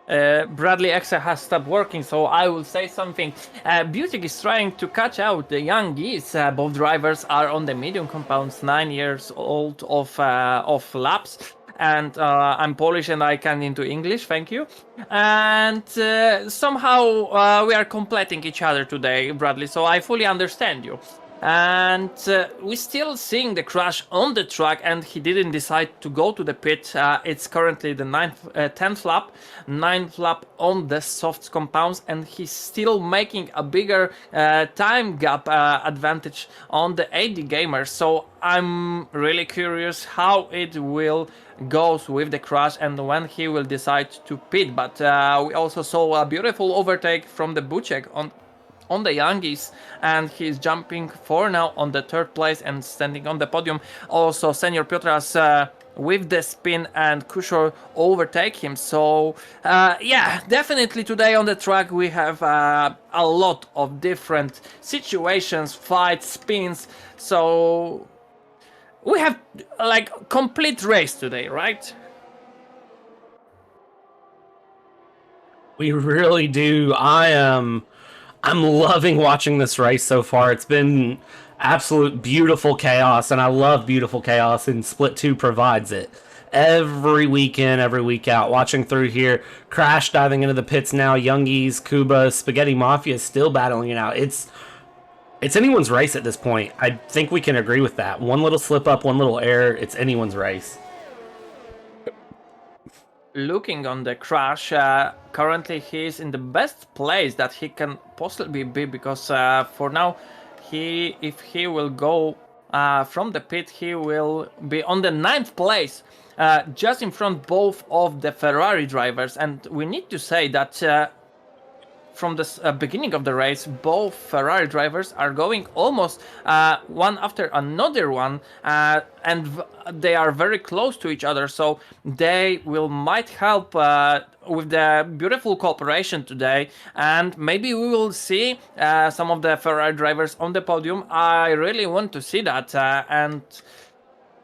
Bradley Exa has stopped working, so I will say something. Butek is trying to catch out the young geese. Both drivers are on the medium compounds, 9 years old of laps. And I'm Polish and I can into English, thank you. And somehow we are completing each other today, Bradley, so I fully understand you. And we're still seeing the crash on the track, and he didn't decide to go to the pit. It's currently the 10th lap, 9th lap on the soft compounds, and he's still making a bigger time gap advantage on the AD gamer. So I'm really curious how it will goes with the crash and when he will decide to pit. But we also saw a beautiful overtake from the Butek on the Youngies, and he's jumping for now on the 3rd place and standing on the podium. Also, Senior Piotras with the spin and Kushor overtake him. So yeah, definitely today on the track we have a lot of different situations, fights, spins. So we have like complete race today, right? We really do. I'm loving watching this race so far. It's been absolute beautiful chaos, and I love beautiful chaos, and Split 2 provides it. Every weekend, every week out, watching through here, Crash diving into the pits now, Youngies, Kuba, Spaghetti Mafia is still battling it out. It's anyone's race at this point. I think we can agree with that. One little slip up, one little error, it's anyone's race. Looking on the Crash, currently he's in the best place that he can possibly be, because for now, if he will go from the pit, he will be on the 9th place, just in front both of the Ferrari drivers. And we need to say that from the beginning of the race, both Ferrari drivers are going almost one after another one, and they are very close to each other, so they might help with the beautiful cooperation today, and maybe we will see some of the Ferrari drivers on the podium. I really want to see that. And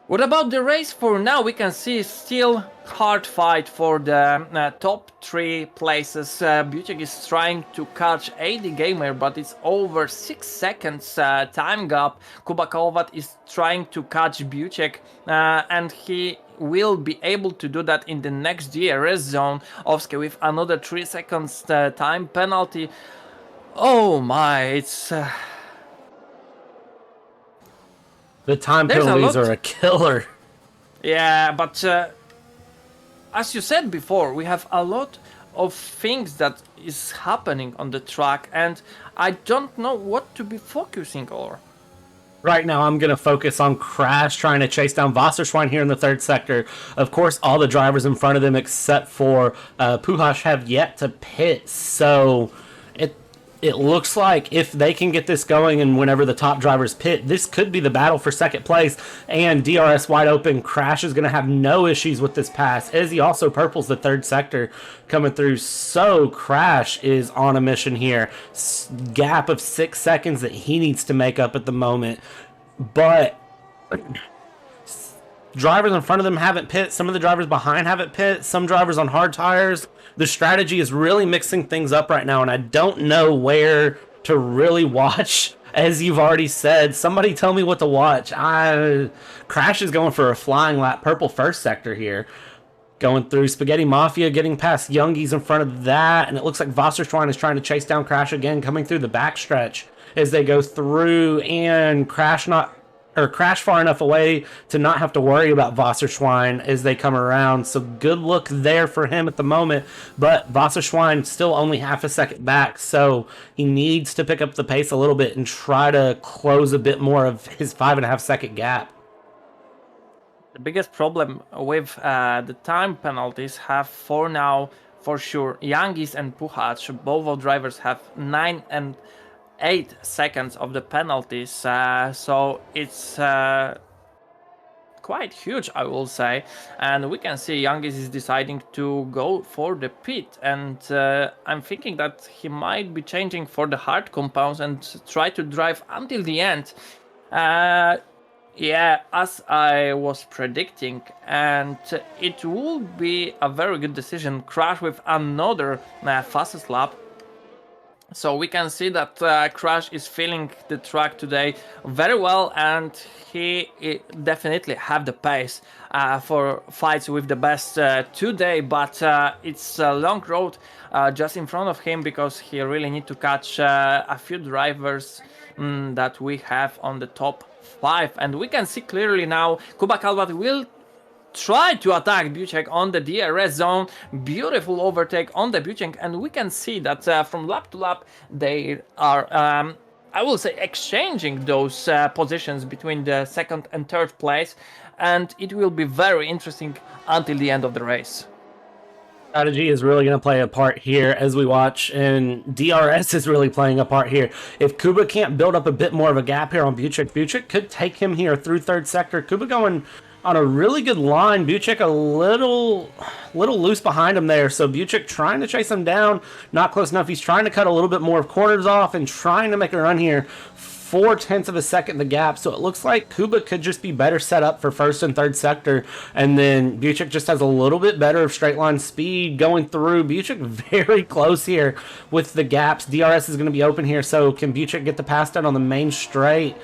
what about the race for now? We can see still hard fight for the top 3 places. Butek is trying to catch AD Gamer, but it's over 6 seconds time gap. Kuba Kowat is trying to catch Butek, and he will be able to do that in the next DRS zone. Ovske with another 3 seconds time penalty. Oh my, it's... The time penalties are a killer. Yeah, but as you said before, we have a lot of things that is happening on the track, and I don't know what to be focusing on. Right now, I'm going to focus on Crash trying to chase down Wasserschwein here in the 3rd sector. Of course, all the drivers in front of them, except for Puhash, have yet to pit. So it looks like if they can get this going and whenever the top drivers pit, this could be the battle for second place. And DRS wide open. Crash is going to have no issues with this pass, as he also purples the third sector coming through. So Crash is on a mission here. Gap of 6 seconds that he needs to make up at the moment. But drivers in front of them haven't pit. Some of the drivers behind haven't pit. Some drivers on hard tires. The strategy is really mixing things up right now, and I don't know where to really watch. As you've already said, somebody tell me what to watch. Crash is going for a flying lap. Purple first sector here. Going through Spaghetti Mafia, getting past Youngies in front of that, and it looks like Wasserschwein is trying to chase down Crash again, coming through the backstretch as they go through, and Crash far enough away to not have to worry about Wasserschwein as they come around. So good look there for him at the moment. But Wasserschwein still only half a second back, so he needs to pick up the pace a little bit and try to close a bit more of his 5.5 second gap. The biggest problem with the time penalties have for now, for sure, Youngis and Puchacz. Both of drivers have 9 and 8 seconds of the penalties, so it's quite huge, I will say. And we can see Youngis is deciding to go for the pit, and I'm thinking that he might be changing for the hard compounds and try to drive until the end. Yeah, as I was predicting, and it will be a very good decision. Crash with another fastest lap. So we can see that Crash is feeling the track today very well, and he definitely have the pace for fights with the best today. But it's a long road just in front of him, because he really need to catch a few drivers that we have on the top 5. And we can see clearly now Kuba Kalbat will try to attack Buchek on the DRS zone. Beautiful overtake on the Buchek, and we can see that from lap to lap they are, I will say, exchanging those positions between the second and third place, and it will be very interesting until the end of the race. Strategy is really going to play a part here as we watch, and DRS is really playing a part here. If Kuba can't build up a bit more of a gap here on Buchek could take him here through third sector. Kuba going on a really good line. Buchek a little loose behind him there, so Buchek trying to chase him down, not close enough. He's trying to cut a little bit more of corners off and trying to make a run here. 0.4 of a second the gap, so it looks like Kuba could just be better set up for first and third sector, and then Buchek just has a little bit better of straight line speed going through. Buchek very close here with the gaps. DRS is going to be open here, so can Buchek get the pass done on the main straight?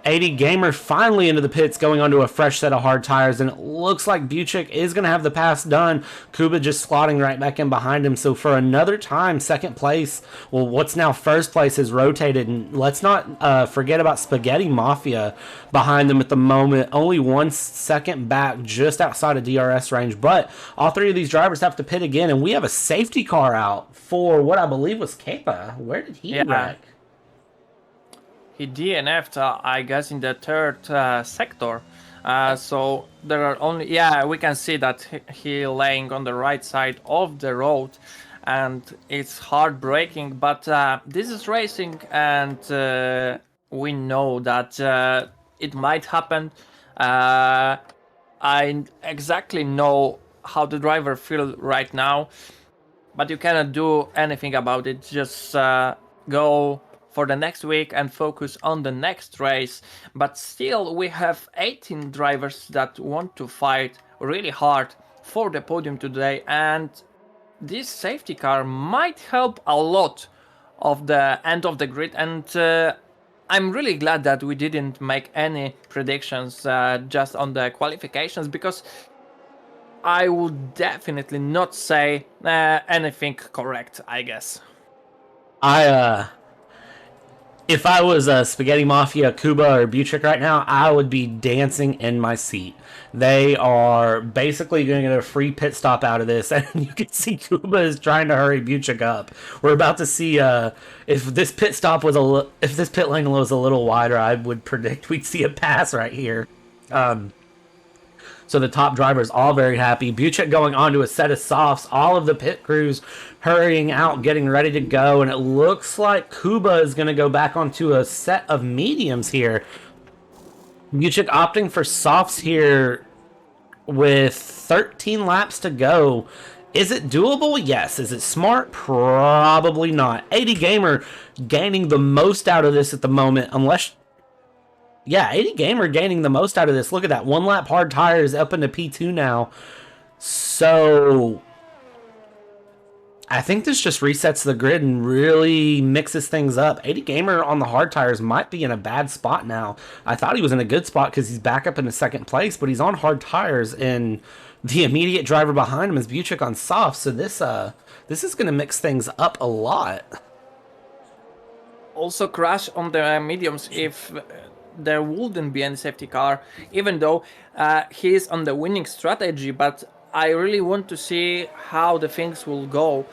80 Gamer finally into the pits, going onto a fresh set of hard tires, and it looks like Buchek is going to have the pass done. Kuba just slotting right back in behind him. So for another time, second place, well, what's now first place is rotated, and let's not forget about Spaghetti Mafia behind them at the moment. Only 1 second back, just outside of DRS range, but all three of these drivers have to pit again, and we have a safety car out for what I believe was Kepa. Where did he wreck? He DNF'd, I guess, in the third sector. So there are only... Yeah, we can see that he laying on the right side of the road, and it's heartbreaking. But this is racing, and we know that it might happen. I exactly know how the driver feels right now, but you cannot do anything about it. Just go for the next week and focus on the next race. But still, we have 18 drivers that want to fight really hard for the podium today, and this safety car might help a lot of the end of the grid. And I'm really glad that we didn't make any predictions just on the qualifications, because I would definitely not say anything correct, I guess. If I was a Spaghetti Mafia, Kuba, or Buchek right now, I would be dancing in my seat. They are basically going to get a free pit stop out of this, and you can see Kuba is trying to hurry Buchek up. We're about to see if this pit lane was a little wider, I would predict we'd see a pass right here. So the top drivers all very happy. Buchek going on to a set of softs. All of the pit crews hurrying out, getting ready to go. And it looks like Kuba is going to go back onto a set of mediums here. Buchek opting for softs here with 13 laps to go. Is it doable? Yes. Is it smart? Probably not. 80 Gamer gaining the most out of this at the moment, unless... Yeah, 80 Gamer gaining the most out of this. Look at that. 1 lap hard tires up into P2 now. So... I think this just resets the grid and really mixes things up. 80 Gamer on the hard tires might be in a bad spot now. I thought he was in a good spot because he's back up into second place, but he's on hard tires, and the immediate driver behind him is Buchek on soft. So this is going to mix things up a lot. Also crash on the mediums if there wouldn't be any safety car, even though he is on the winning strategy, but I really want to see how the things will go,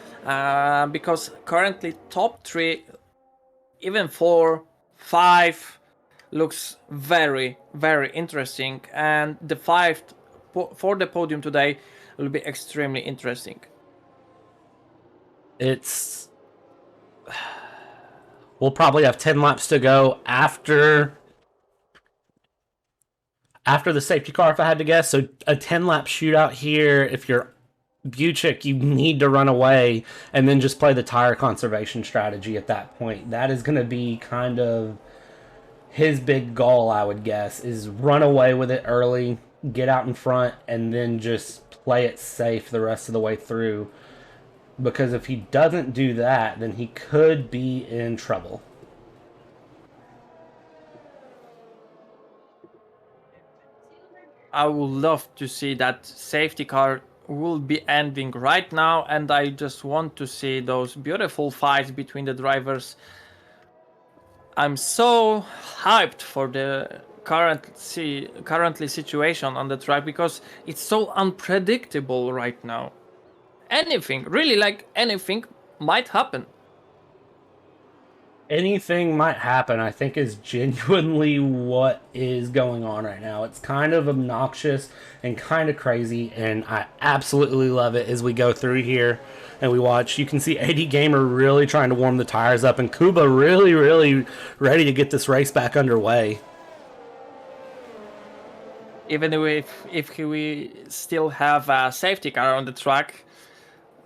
because currently top 3, even 4, 5 looks very, very interesting, and the 5th for the podium today will be extremely interesting. We'll probably have 10 laps to go after the safety car, if I had to guess. So a 10-lap shootout here. If you're Buchek, you need to run away and then just play the tire conservation strategy at that point. That is going to be kind of his big goal, I would guess, is run away with it early, get out in front, and then just play it safe the rest of the way through. Because if he doesn't do that, then he could be in trouble. I would love to see that safety car will be ending right now, and I just want to see those beautiful fights between the drivers. I'm so hyped for the currently situation on the track because it's so unpredictable right now. Anything, really, like anything might happen. Anything might happen, I think, is genuinely what is going on right now. It's kind of obnoxious and kind of crazy, and I absolutely love it as we go through here and we watch. You can see 80 Gamer really trying to warm the tires up, and Kuba really, really ready to get this race back underway. Even if we still have a safety car on the track,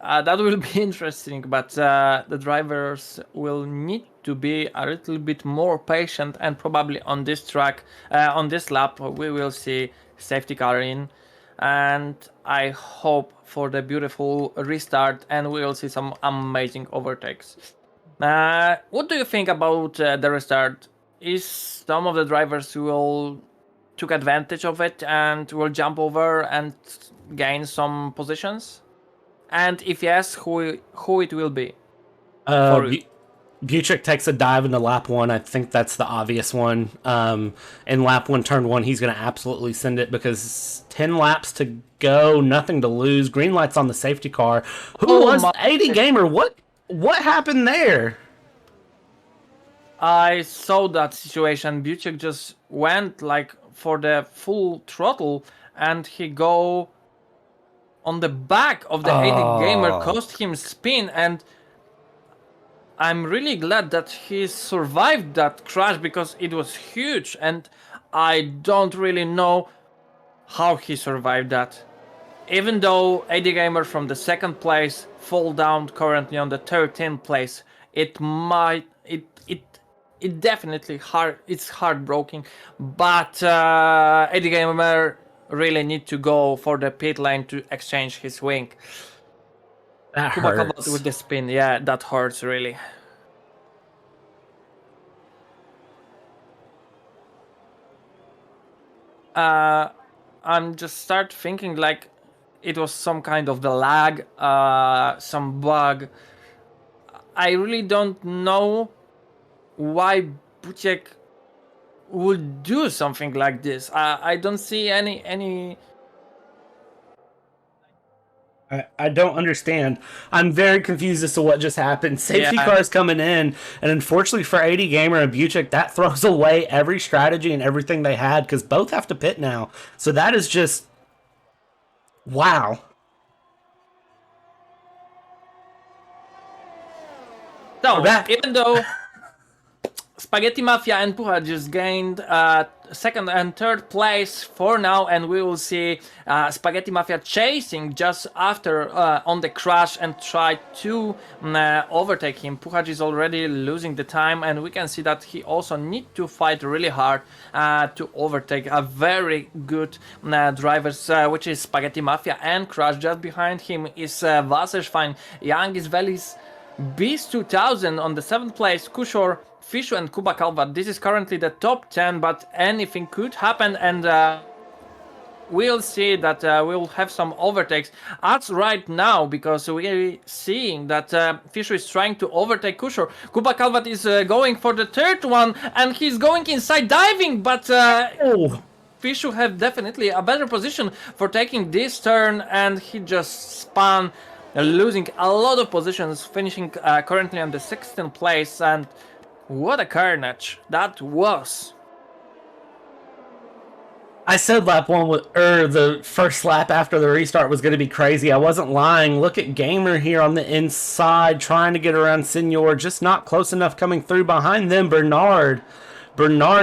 that will be interesting, but the drivers will need to be a little bit more patient, and probably on this track, on this lap, we will see safety car in, and I hope for the beautiful restart, and we will see some amazing overtakes. What do you think about the restart? Is some of the drivers will took advantage of it and will jump over and gain some positions? And if yes, who it will be? Buchek takes a dive into lap 1. I think that's the obvious one. In lap 1, turn 1, he's going to absolutely send it because 10 laps to go, nothing to lose. Green light's on the safety car. Who was 80 Gamer? What happened there? I saw that situation. Buchek just went like for the full throttle, and he go on the back of the 80 Gamer, cost him spin, and I'm really glad that he survived that crash because it was huge, and I don't really know how he survived that. Even though 80 Gamer from the 2nd place fall down currently on the 13th place, it definitely it's heartbreaking, but 80 Gamer really need to go for the pit lane to exchange his wing. That hurts. With the spin, yeah, that hurts really. I'm just start thinking like it was some kind of the lag, some bug. I really don't know why Buchek would do something like this. I don't see any. I don't understand. I'm very confused as to what just happened. Safety cars coming in, and unfortunately for 80 Gamer and Buchek, that throws away every strategy and everything they had because both have to pit now. So that is just Wow. We're So, back. even though Spaghetti Mafia and Puha just gained second and third place for now, and we will see Spaghetti Mafia chasing just after on the crash and try to overtake him. Puhaj is already losing the time, and we can see that he also need to fight really hard to overtake a very good drivers, which is Spaghetti Mafia and Crash. Just behind him is Wasserschwein, Young is Velis, Beast 2000 on the 7th place, Kushor, Fishu and Kuba Kalvat. This is currently the top 10, but anything could happen, and we'll see that we'll have some overtakes as right now, because we're seeing that Fishu is trying to overtake Kushor. Kuba Kalvat is going for the third one, and he's going inside diving, but Oh. Fishu have definitely a better position for taking this turn, and he just spun, losing a lot of positions, finishing currently on the 16th place, and what a carnage that was. I said lap one the first lap after the restart was going to be crazy. I wasn't lying. Look at Gamer here on the inside trying to get around Senor, just not close enough coming through. Behind them, Bernard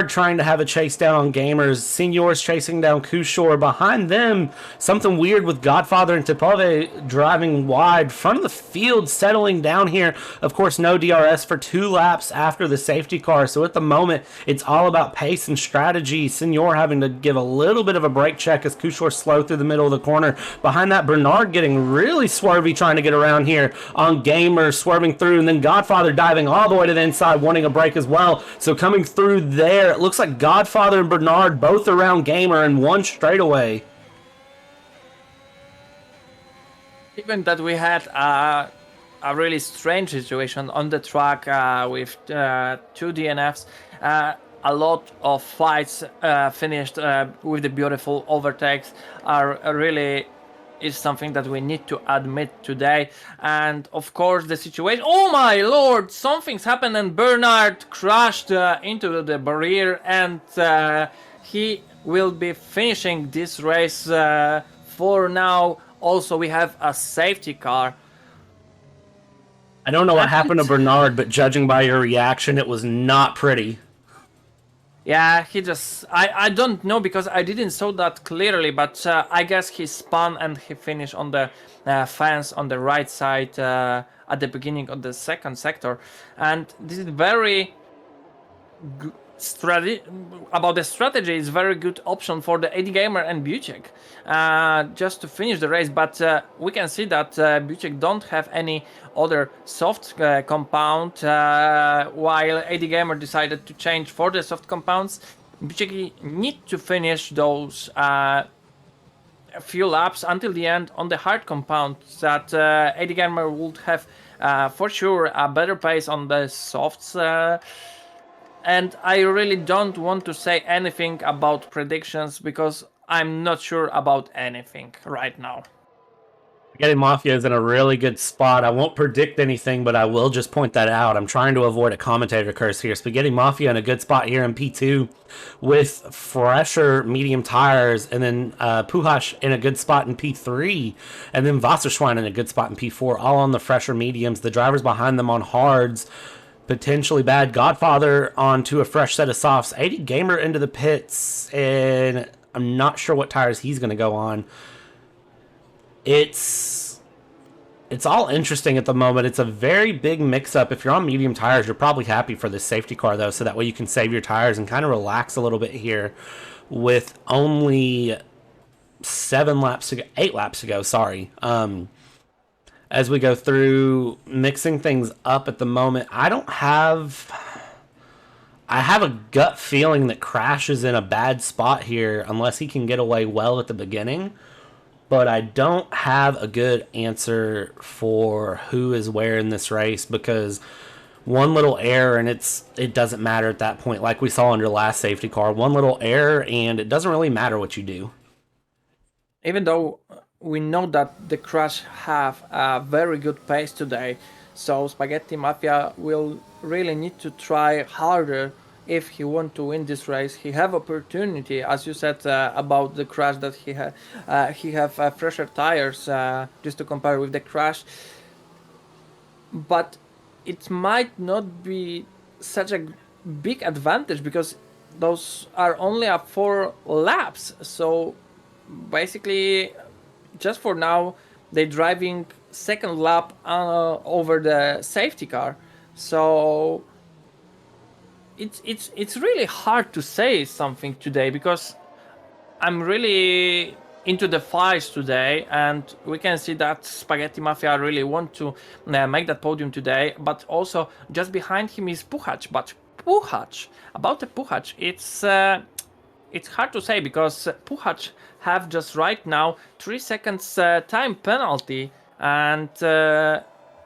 trying to have a chase down on Gamers. Seniors chasing down Kushor. Behind them, something weird with Godfather and Tipove driving wide. Front of the field settling down here. Of course, no DRS for 2 laps after the safety car. So at the moment, it's all about pace and strategy. Senor having to give a little bit of a brake check as Kushor slow through the middle of the corner. Behind that, Bernard getting really swervy trying to get around here on Gamers, swerving through. And then Godfather diving all the way to the inside, wanting a break as well. So coming through there, it looks like Godfather and Bernard both around Gamer and one straightaway. Even that we had a really strange situation on the track with 2 DNFs. A lot of fights finished with the beautiful overtakes are really is something that we need to admit today. And of course the situation, oh my lord, something's happened and Bernard crashed into the barrier, and he will be finishing this race for now. Also we have a safety car. I don't know what happened to Bernard, but judging by your reaction, it was not pretty. Yeah, he just... I don't know because I didn't saw that clearly, but I guess he spun and he finished on the fence on the right side at the beginning of the second sector. And this is very... about the strategy is very good option for the AD Gamer and Buchek just to finish the race, but we can see that Buchek don't have any other soft compound, while AD Gamer decided to change for the soft compounds. Buchek need to finish those a few laps until the end on the hard compound, that AD Gamer would have for sure a better pace on the softs. And I really don't want to say anything about predictions because I'm not sure about anything right now. Spaghetti Mafia is in a really good spot. I won't predict anything, but I will just point that out. I'm trying to avoid a commentator curse here. Spaghetti Mafia in a good spot here in P2 with fresher medium tires, and then Puhash in a good spot in P3, and then Wasserschwein in a good spot in P4, all on the fresher mediums. The drivers behind them on hards, potentially bad. Godfather onto a fresh set of softs. 80 Gamer into the pits, and I'm not sure what tires he's going to go on. It's all interesting at the moment. It's a very big mix-up. If you're on medium tires, you're probably happy for this safety car, though, so that way you can save your tires and kind of relax a little bit here with only 8 laps to go, sorry. As we go through mixing things up at the moment, I have a gut feeling that Crash is in a bad spot here unless he can get away well at the beginning. But I don't have a good answer for who is where in this race, because one little error and it doesn't matter at that point. Like we saw under last safety car, one little error and it doesn't really matter what you do. Even though we know that the Crash have a very good pace today, so Spaghetti Mafia will really need to try harder if he want to win this race, he have opportunity, as you said about the crash that he have fresher tires, just to compare with the crash. But it might not be such a big advantage because those are only 4 laps. So basically, just for now, they're driving second lap over the safety car. So it's really hard to say something today because I'm really into the fights today, and we can see that Spaghetti Mafia really want to make that podium today. But also, just behind him is Puchacz. But Puchacz, about the Puchacz, it's hard to say because Puchacz have just right now 3 seconds time penalty, and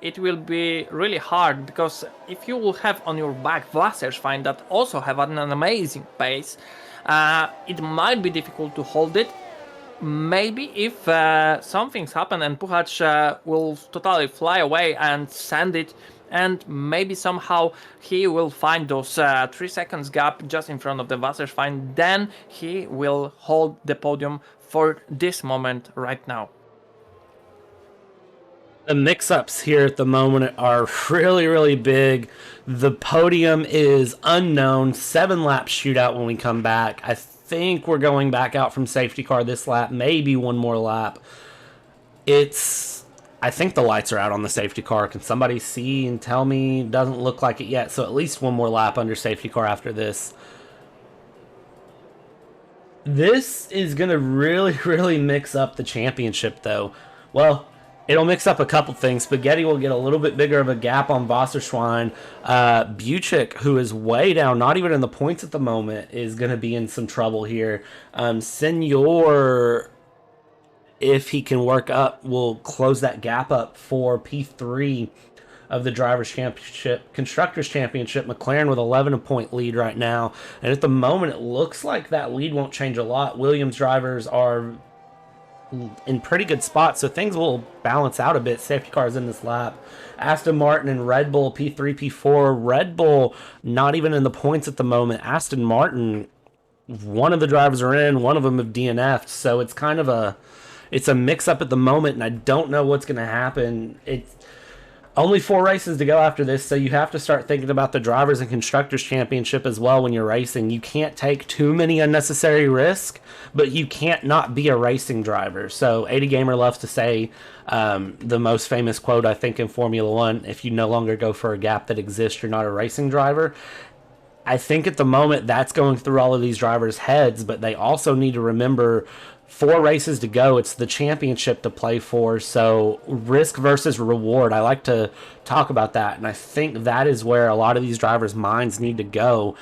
it will be really hard because if you will have on your back Wasserschwein that also have an amazing pace, it might be difficult to hold it. Maybe if something's happen and Puchacz will totally fly away and send it, and maybe somehow he will find those 3 seconds gap just in front of the Wasserschwein, then he will hold the podium for this moment right now. The mix-ups here at the moment are really, really big. The podium is unknown. 7-lap shootout when we come back. I think we're going back out from safety car this lap, maybe one more lap. I think the lights are out on the safety car. Can somebody see and tell me? Doesn't look like it yet, so at least one more lap under safety car after this. This is going to really, really mix up the championship, though. Well, it'll mix up a couple things. Spaghetti will get a little bit bigger of a gap on Wasserschwein. Buchik, who is way down, not even in the points at the moment, is going to be in some trouble here. Senor, if he can work up, will close that gap up for P3 of the Drivers' Championship. Constructors' Championship, McLaren with 11-point lead right now. And at the moment, it looks like that lead won't change a lot. Williams drivers are in pretty good spots, so things will balance out a bit. Safety cars in this lap. Aston Martin and Red Bull P3, P4. Red Bull not even in the points at the moment. Aston Martin, one of the drivers are in, one of them have DNF'd, so it's kind of a mix up at the moment, and I don't know what's going to happen. It's only 4 races to go after this, so you have to start thinking about the Drivers' and Constructors' Championship as well when you're racing. You can't take too many unnecessary risks, but you can't not be a racing driver. So 80 Gamer loves to say the most famous quote, I think, in Formula One: if you no longer go for a gap that exists, you're not a racing driver. I think at the moment that's going through all of these drivers' heads, but they also need to remember 4 races to go. It's the championship to play for, so risk versus reward. I like to talk about that, and I think that is where a lot of these drivers' minds need to go.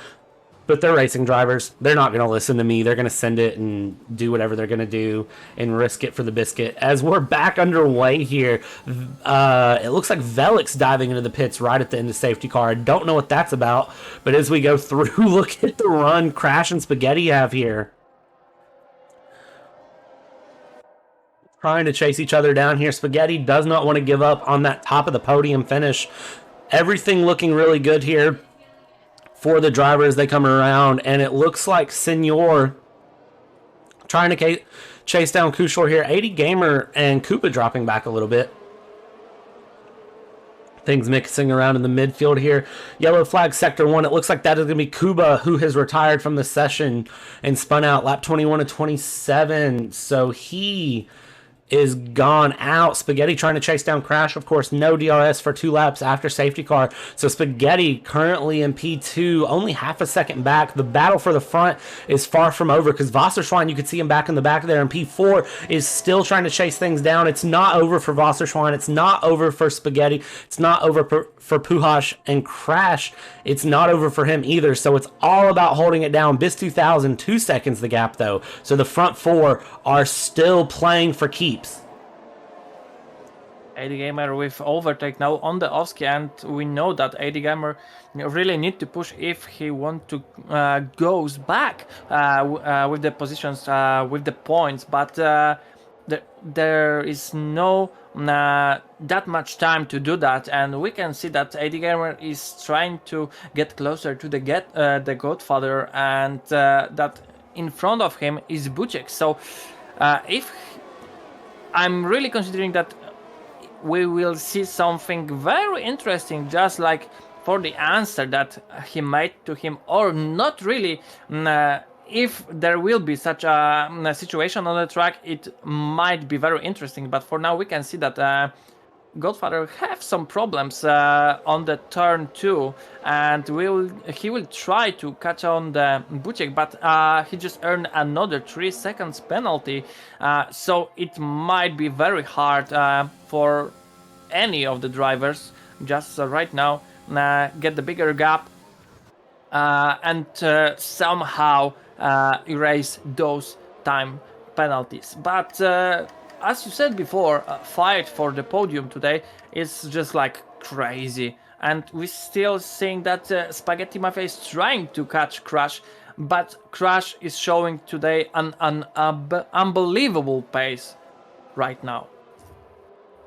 But they're racing drivers. They're not going to listen to me. They're going to send it and do whatever they're going to do and risk it for the biscuit. As we're back underway here, it looks like Velik's diving into the pits right at the end of safety car. I don't know what that's about, but as we go through, look at the run Crash and Spaghetti have here. Trying to chase each other down here. Spaghetti does not want to give up on that top of the podium finish. Everything looking really good here for the drivers. They come around, and it looks like Senor trying to chase down Kushor here. 80 Gamer and Koopa dropping back a little bit. Things mixing around in the midfield here. Yellow flag sector 1. It looks like that is going to be Kuba, who has retired from the session and spun out lap 21 and 27. So he is gone out. Spaghetti trying to chase down Crash. Of course, no DRS for 2 laps after safety car. So Spaghetti currently in P2, only half a second back. The battle for the front is far from over because Wasserschwein, you can see him back in the back there, and P4 is still trying to chase things down. It's not over for Wasserschwein. It's not over for Spaghetti. It's not over for Puchacz, and Crash. It's not over for him either. So it's all about holding it down. Bis 2000, 2 seconds the gap though. So the front 4 are still playing for keeps. 80 Gamer with overtake now on the Oski, and we know that 80 Gamer really need to push if he want to goes back with the positions, with the points. But there is no that much time to do that, and we can see that AD Gamer is trying to get closer to the Godfather, and that in front of him is Buchek. So if I'm really considering that we will see something very interesting, just like for the answer that he made to him, or not really. If there will be such a situation on the track, it might be very interesting. But for now, we can see that Godfather have some problems on the turn 2, and he will try to catch on the Buchek, but he just earned another 3 seconds penalty, so it might be very hard for any of the drivers just right now get the bigger gap and somehow erase those time penalties. But as you said before, fight for the podium today is just like crazy, and we still seeing that Spaghetti Mafia is trying to catch Crash, but Crash is showing today an unbelievable pace right now.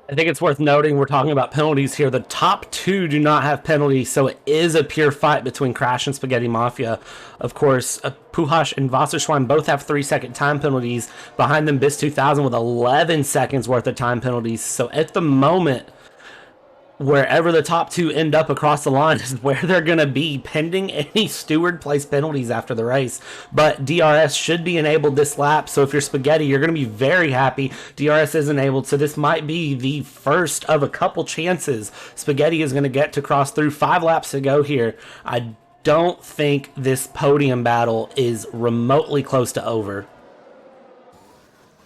I think it's worth noting we're talking about penalties here. The top two do not have penalties, so it is a pure fight between Crash and Spaghetti Mafia. Of course, Puhash and Wasserschwein both have 3-second time penalties. Behind them, Bis 2000 with 11 seconds worth of time penalties. So at the moment, wherever the top two end up across the line is where they're going to be, pending any steward placed penalties after the race. But DRS should be enabled this lap, so if you're Spaghetti, you're going to be very happy DRS is enabled. So this might be the first of a couple chances Spaghetti is going to get to cross through. 5 laps to go here. I don't think this podium battle is remotely close to over.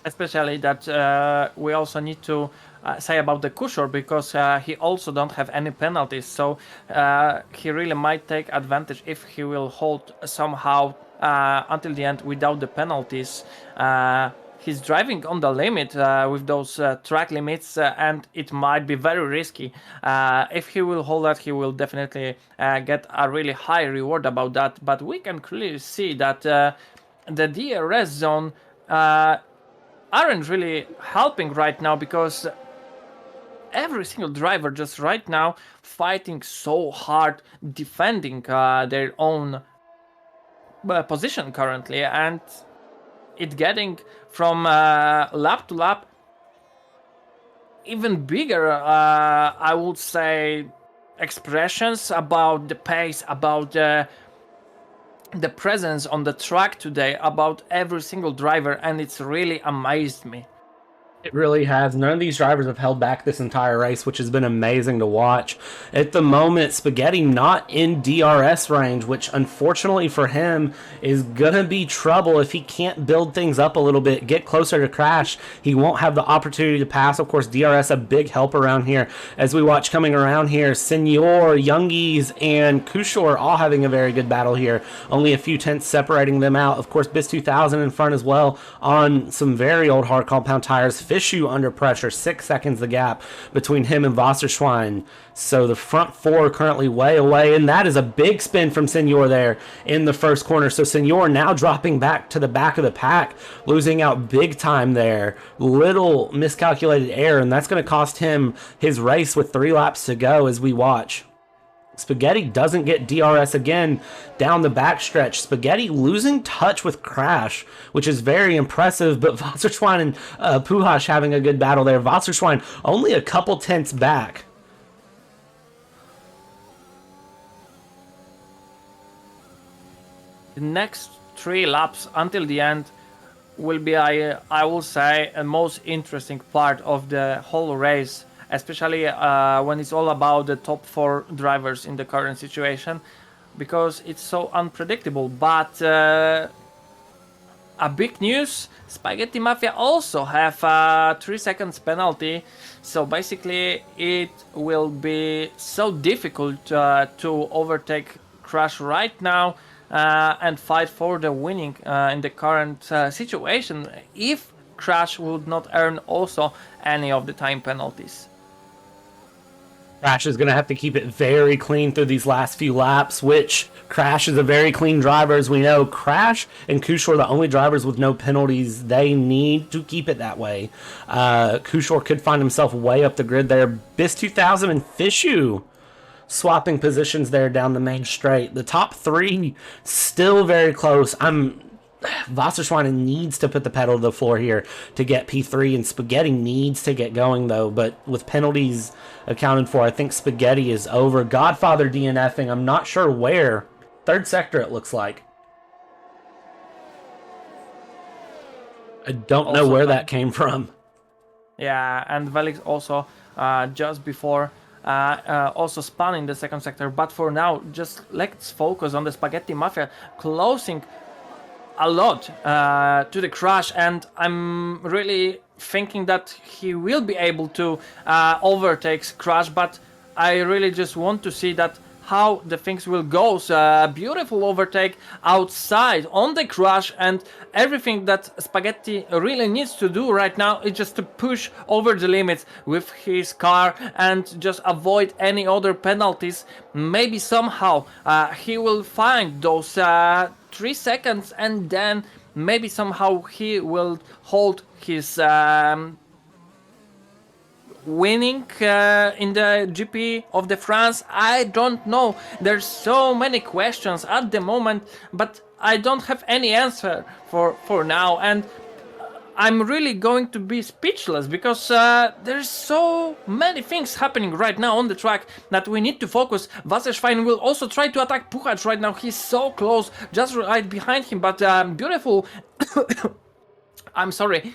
Especially that we also need to say about the Kushor, because he also don't have any penalties, so he really might take advantage if he will hold somehow until the end without the penalties. He's driving on the limit with those track limits, and it might be very risky. If he will hold that, he will definitely get a really high reward about that, but we can clearly see that the DRS zone aren't really helping right now, because every single driver just right now fighting so hard, defending their own position currently, and it getting from lap to lap even bigger, I would say, expressions about the pace, about the presence on the track today, about every single driver, and it's really amazed me. It really has. None of these drivers have held back this entire race, which has been amazing to watch. At the moment, Spaghetti not in DRS range, which unfortunately for him is going to be trouble if he can't build things up a little bit, get closer to Crash. He won't have the opportunity to pass. Of course, DRS a big help around here. As we watch coming around here, Senor, Youngies, and Kushor all having a very good battle here. Only a few tenths separating them out. Of course, Bis 2000 in front as well on some very old hard compound tires. Fishu under pressure, 6 seconds the gap between him and Wasserschwein. So the front four currently way away, and that is a big spin from Senor there in the first corner. So Senor now dropping back to the back of the pack, losing out big time there. Little miscalculated error, and that's going to cost him his race with 3 laps to go as we watch. Spaghetti doesn't get DRS again down the backstretch. Spaghetti losing touch with Crash, which is very impressive, but Wasserschwein and Puhash having a good battle there. Wasserschwein only a couple tenths back. The next 3 laps until the end will be, I will say, a most interesting part of the whole race, especially when it's all about the top 4 drivers in the current situation, because it's so unpredictable. But a big news, Spaghetti Mafia also have a 3 seconds penalty, so basically it will be so difficult to overtake Crash right now and fight for the winning in the current situation if Crash would not earn also any of the time penalties. Crash is going to have to keep it very clean through these last few laps, which Crash is a very clean driver, as we know. Crash and Kushor are the only drivers with no penalties. They need to keep it that way. Kushor could find himself way up the grid there. BIS 2000 and Fishu swapping positions there down the main straight. The top three still very close. Wasserschwein needs to put the pedal to the floor here to get P3, and Spaghetti needs to get going, though. But with penalties accounted for, I think Spaghetti is over. Godfather DNFing, I'm not sure where. Third sector, it looks like. I don't know where that came from. Yeah, and Velix also just before also spun in the second sector. But for now, just let's focus on the Spaghetti Mafia closing a lot to the Crash, and I'm really thinking that he will be able to overtake Crash, but I really just want to see that how the things will go. So, beautiful overtake outside on the Crash, and everything that Spaghetti really needs to do right now is just to push over the limits with his car and just avoid any other penalties. Maybe somehow he will find those 3 seconds, and then maybe somehow he will hold his winning in the GP of the France. I don't know. There's so many questions at the moment, but I don't have any answer for now, and I'm really going to be speechless because there's so many things happening right now on the track that we need to focus. Wasserschwein will also try to attack Puchacz right now. He's so close, just right behind him, but beautiful. I'm sorry.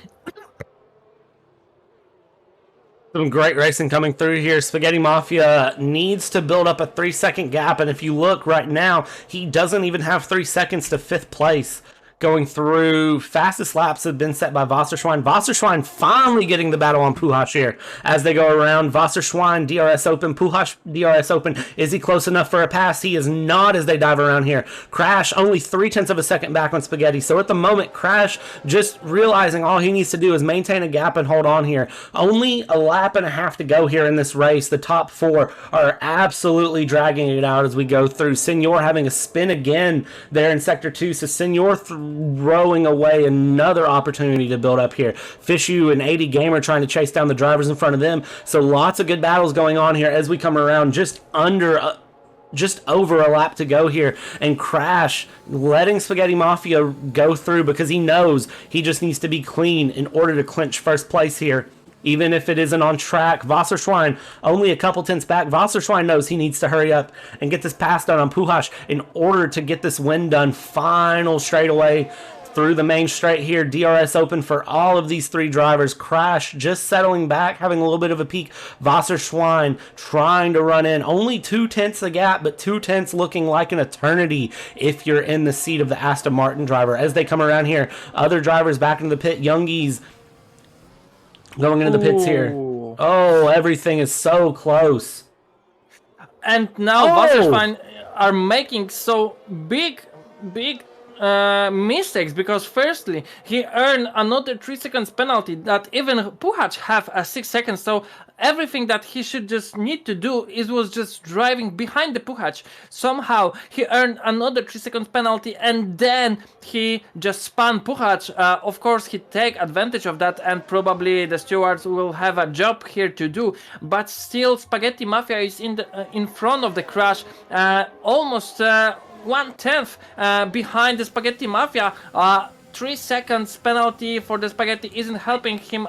Some great racing coming through here. Spaghetti Mafia needs to build up a 3-second gap, and if you look right now, he doesn't even have 3 seconds to 5th place. Going through, fastest laps have been set by Wasserschwein. Wasserschwein finally getting the battle on Puchacz here as they go around. Wasserschwein, DRS open, Puchacz, DRS open. Is he close enough for a pass? He is not as they dive around here. Crash only 0.3 of a second back on Spaghetti. So at the moment, Crash just realizing all he needs to do is maintain a gap and hold on here. Only a lap and a half to go here in this race. The top four are absolutely dragging it out as we go through. Senor having a spin again there in Sector 2. So Senor throwing away another opportunity to build up here. Fishu and 80 Gamer trying to chase down the drivers in front of them. So lots of good battles going on here as we come around. Just over a lap to go here, and Crash letting Spaghetti Mafia go through because he knows he just needs to be clean in order to clinch first place here. Even if it isn't on track, Wasserschwein only a couple tenths back. Wasserschwein knows he needs to hurry up and get this pass done on Puchacz in order to get this win done. Final straightaway through the main straight here. DRS open for all of these three drivers. Crash just settling back, having a little bit of a peak. Wasserschwein trying to run in. Only 2 tenths the gap, but 2 tenths looking like an eternity if you're in the seat of the Aston Martin driver. As they come around here, other drivers back into the pit. Youngies going into the pits here. Oh, everything is so close. And now Wasserschwein are making so big mistakes, because firstly he earned another 3 seconds penalty that even Puchacz have a 6 seconds. So everything that he should just need to do was just driving behind the Puchacz. Somehow he earned another 3 seconds penalty, and then he just spun Puchacz. Of course he take advantage of that, and probably the stewards will have a job here to do, but still Spaghetti Mafia is in front of the Crash, almost 1/10 behind the Spaghetti Mafia. 3 seconds penalty for the Spaghetti isn't helping him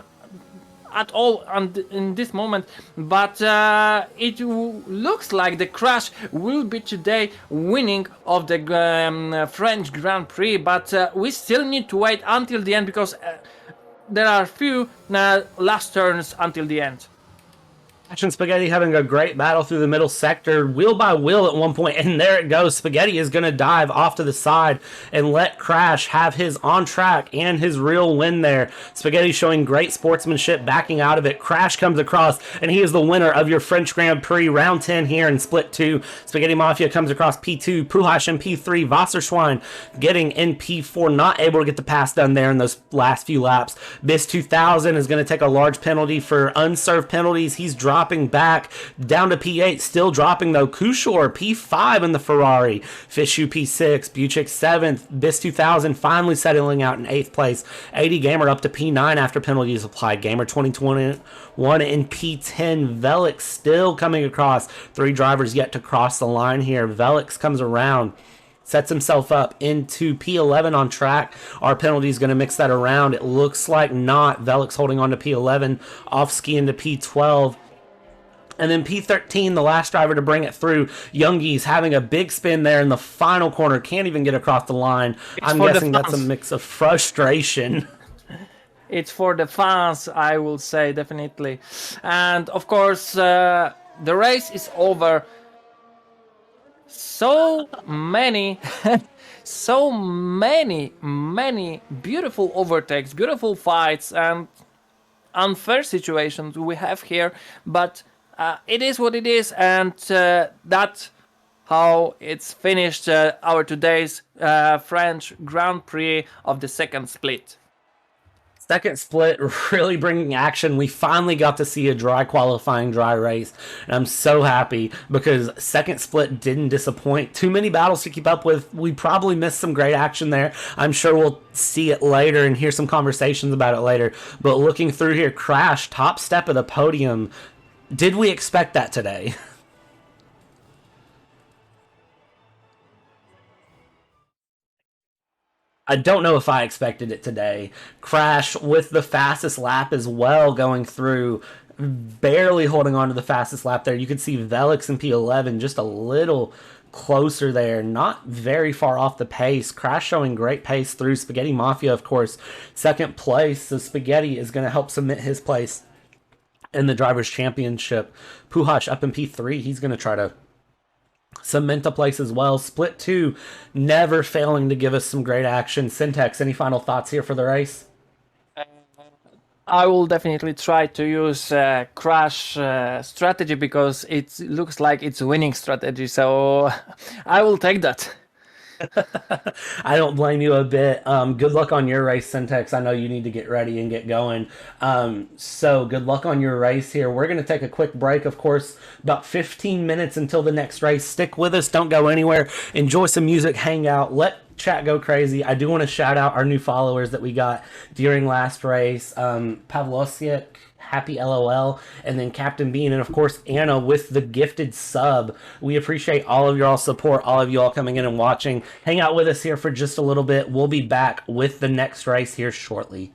at all in this moment, but it looks like the Crash will be today winning of the French Grand Prix, but we still need to wait until the end, because there are few last turns until the end. And Spaghetti having a great battle through the middle sector, wheel by wheel at one point, and there it goes. Spaghetti is going to dive off to the side and let Crash have his on track and his real win there. Spaghetti showing great sportsmanship, backing out of it. Crash comes across, and he is the winner of your French Grand Prix round 10 here in Split 2. Spaghetti Mafia comes across P2, Puchacz in P3, Wasserschwein getting in P4, not able to get the pass done there in those last few laps. BIS 2000 is going to take a large penalty for unserved penalties. He's dropped dropping back down to P8, still dropping though. Kushor P5 in the Ferrari, Fishu P6, Buchik 7th, Bis 2000 finally settling out in 8th place. 80 Gamer up to P9 after penalties applied. Gamer 2021 in P10. Velix still coming across. 3 drivers yet to cross the line here. Velix comes around, sets himself up into P11 on track. Our penalty is going to mix that around. It looks like not. Velix holding on to P11, off ski into P12. And then P13, the last driver to bring it through. Youngies having a big spin there in the final corner. Can't even get across the line. I'm guessing that's a mix of frustration. It's for the fans, I will say, definitely. And of course, the race is over. So many, many beautiful overtakes, beautiful fights, and unfair situations we have here. But it is what it is, and that's how it's finished our today's French Grand Prix of the second split. Second split really bringing action. We finally got to see a dry qualifying dry race, and I'm so happy because second split didn't disappoint. Too many battles to keep up with. We probably missed some great action there. I'm sure we'll see it later and hear some conversations about it later. But looking through here, Crash, top step of the podium. Did we expect that today? I don't know if I expected it today. Crash with the fastest lap as well going through, barely holding on to the fastest lap there. You could see Velix in P11 just a little closer there, not very far off the pace. Crash showing great pace through. Spaghetti Mafia, of course, second place. So Spaghetti is going to help cement his place in the Drivers' Championship. Puhash up in P3. He's going to try to cement a place as well. Split 2, never failing to give us some great action. Syntax, any final thoughts here for the race? I will definitely try to use Crash strategy because it looks like it's a winning strategy. So I will take that. I don't blame you a bit. Good luck on your race, Syntax. I know you need to get ready and get going. So good luck on your race here. We're going to take a quick break, of course, about 15 minutes until the next race. Stick with us. Don't go anywhere. Enjoy some music, hang out, let chat go crazy. I do want to shout out our new followers that we got during last race. Pavlosiak, Happy LOL, and then Captain Bean, and of course Anna with the gifted sub. We appreciate all of y'all support, all of y'all coming in and watching. Hang out with us here for just a little bit. We'll be back with the next race here shortly.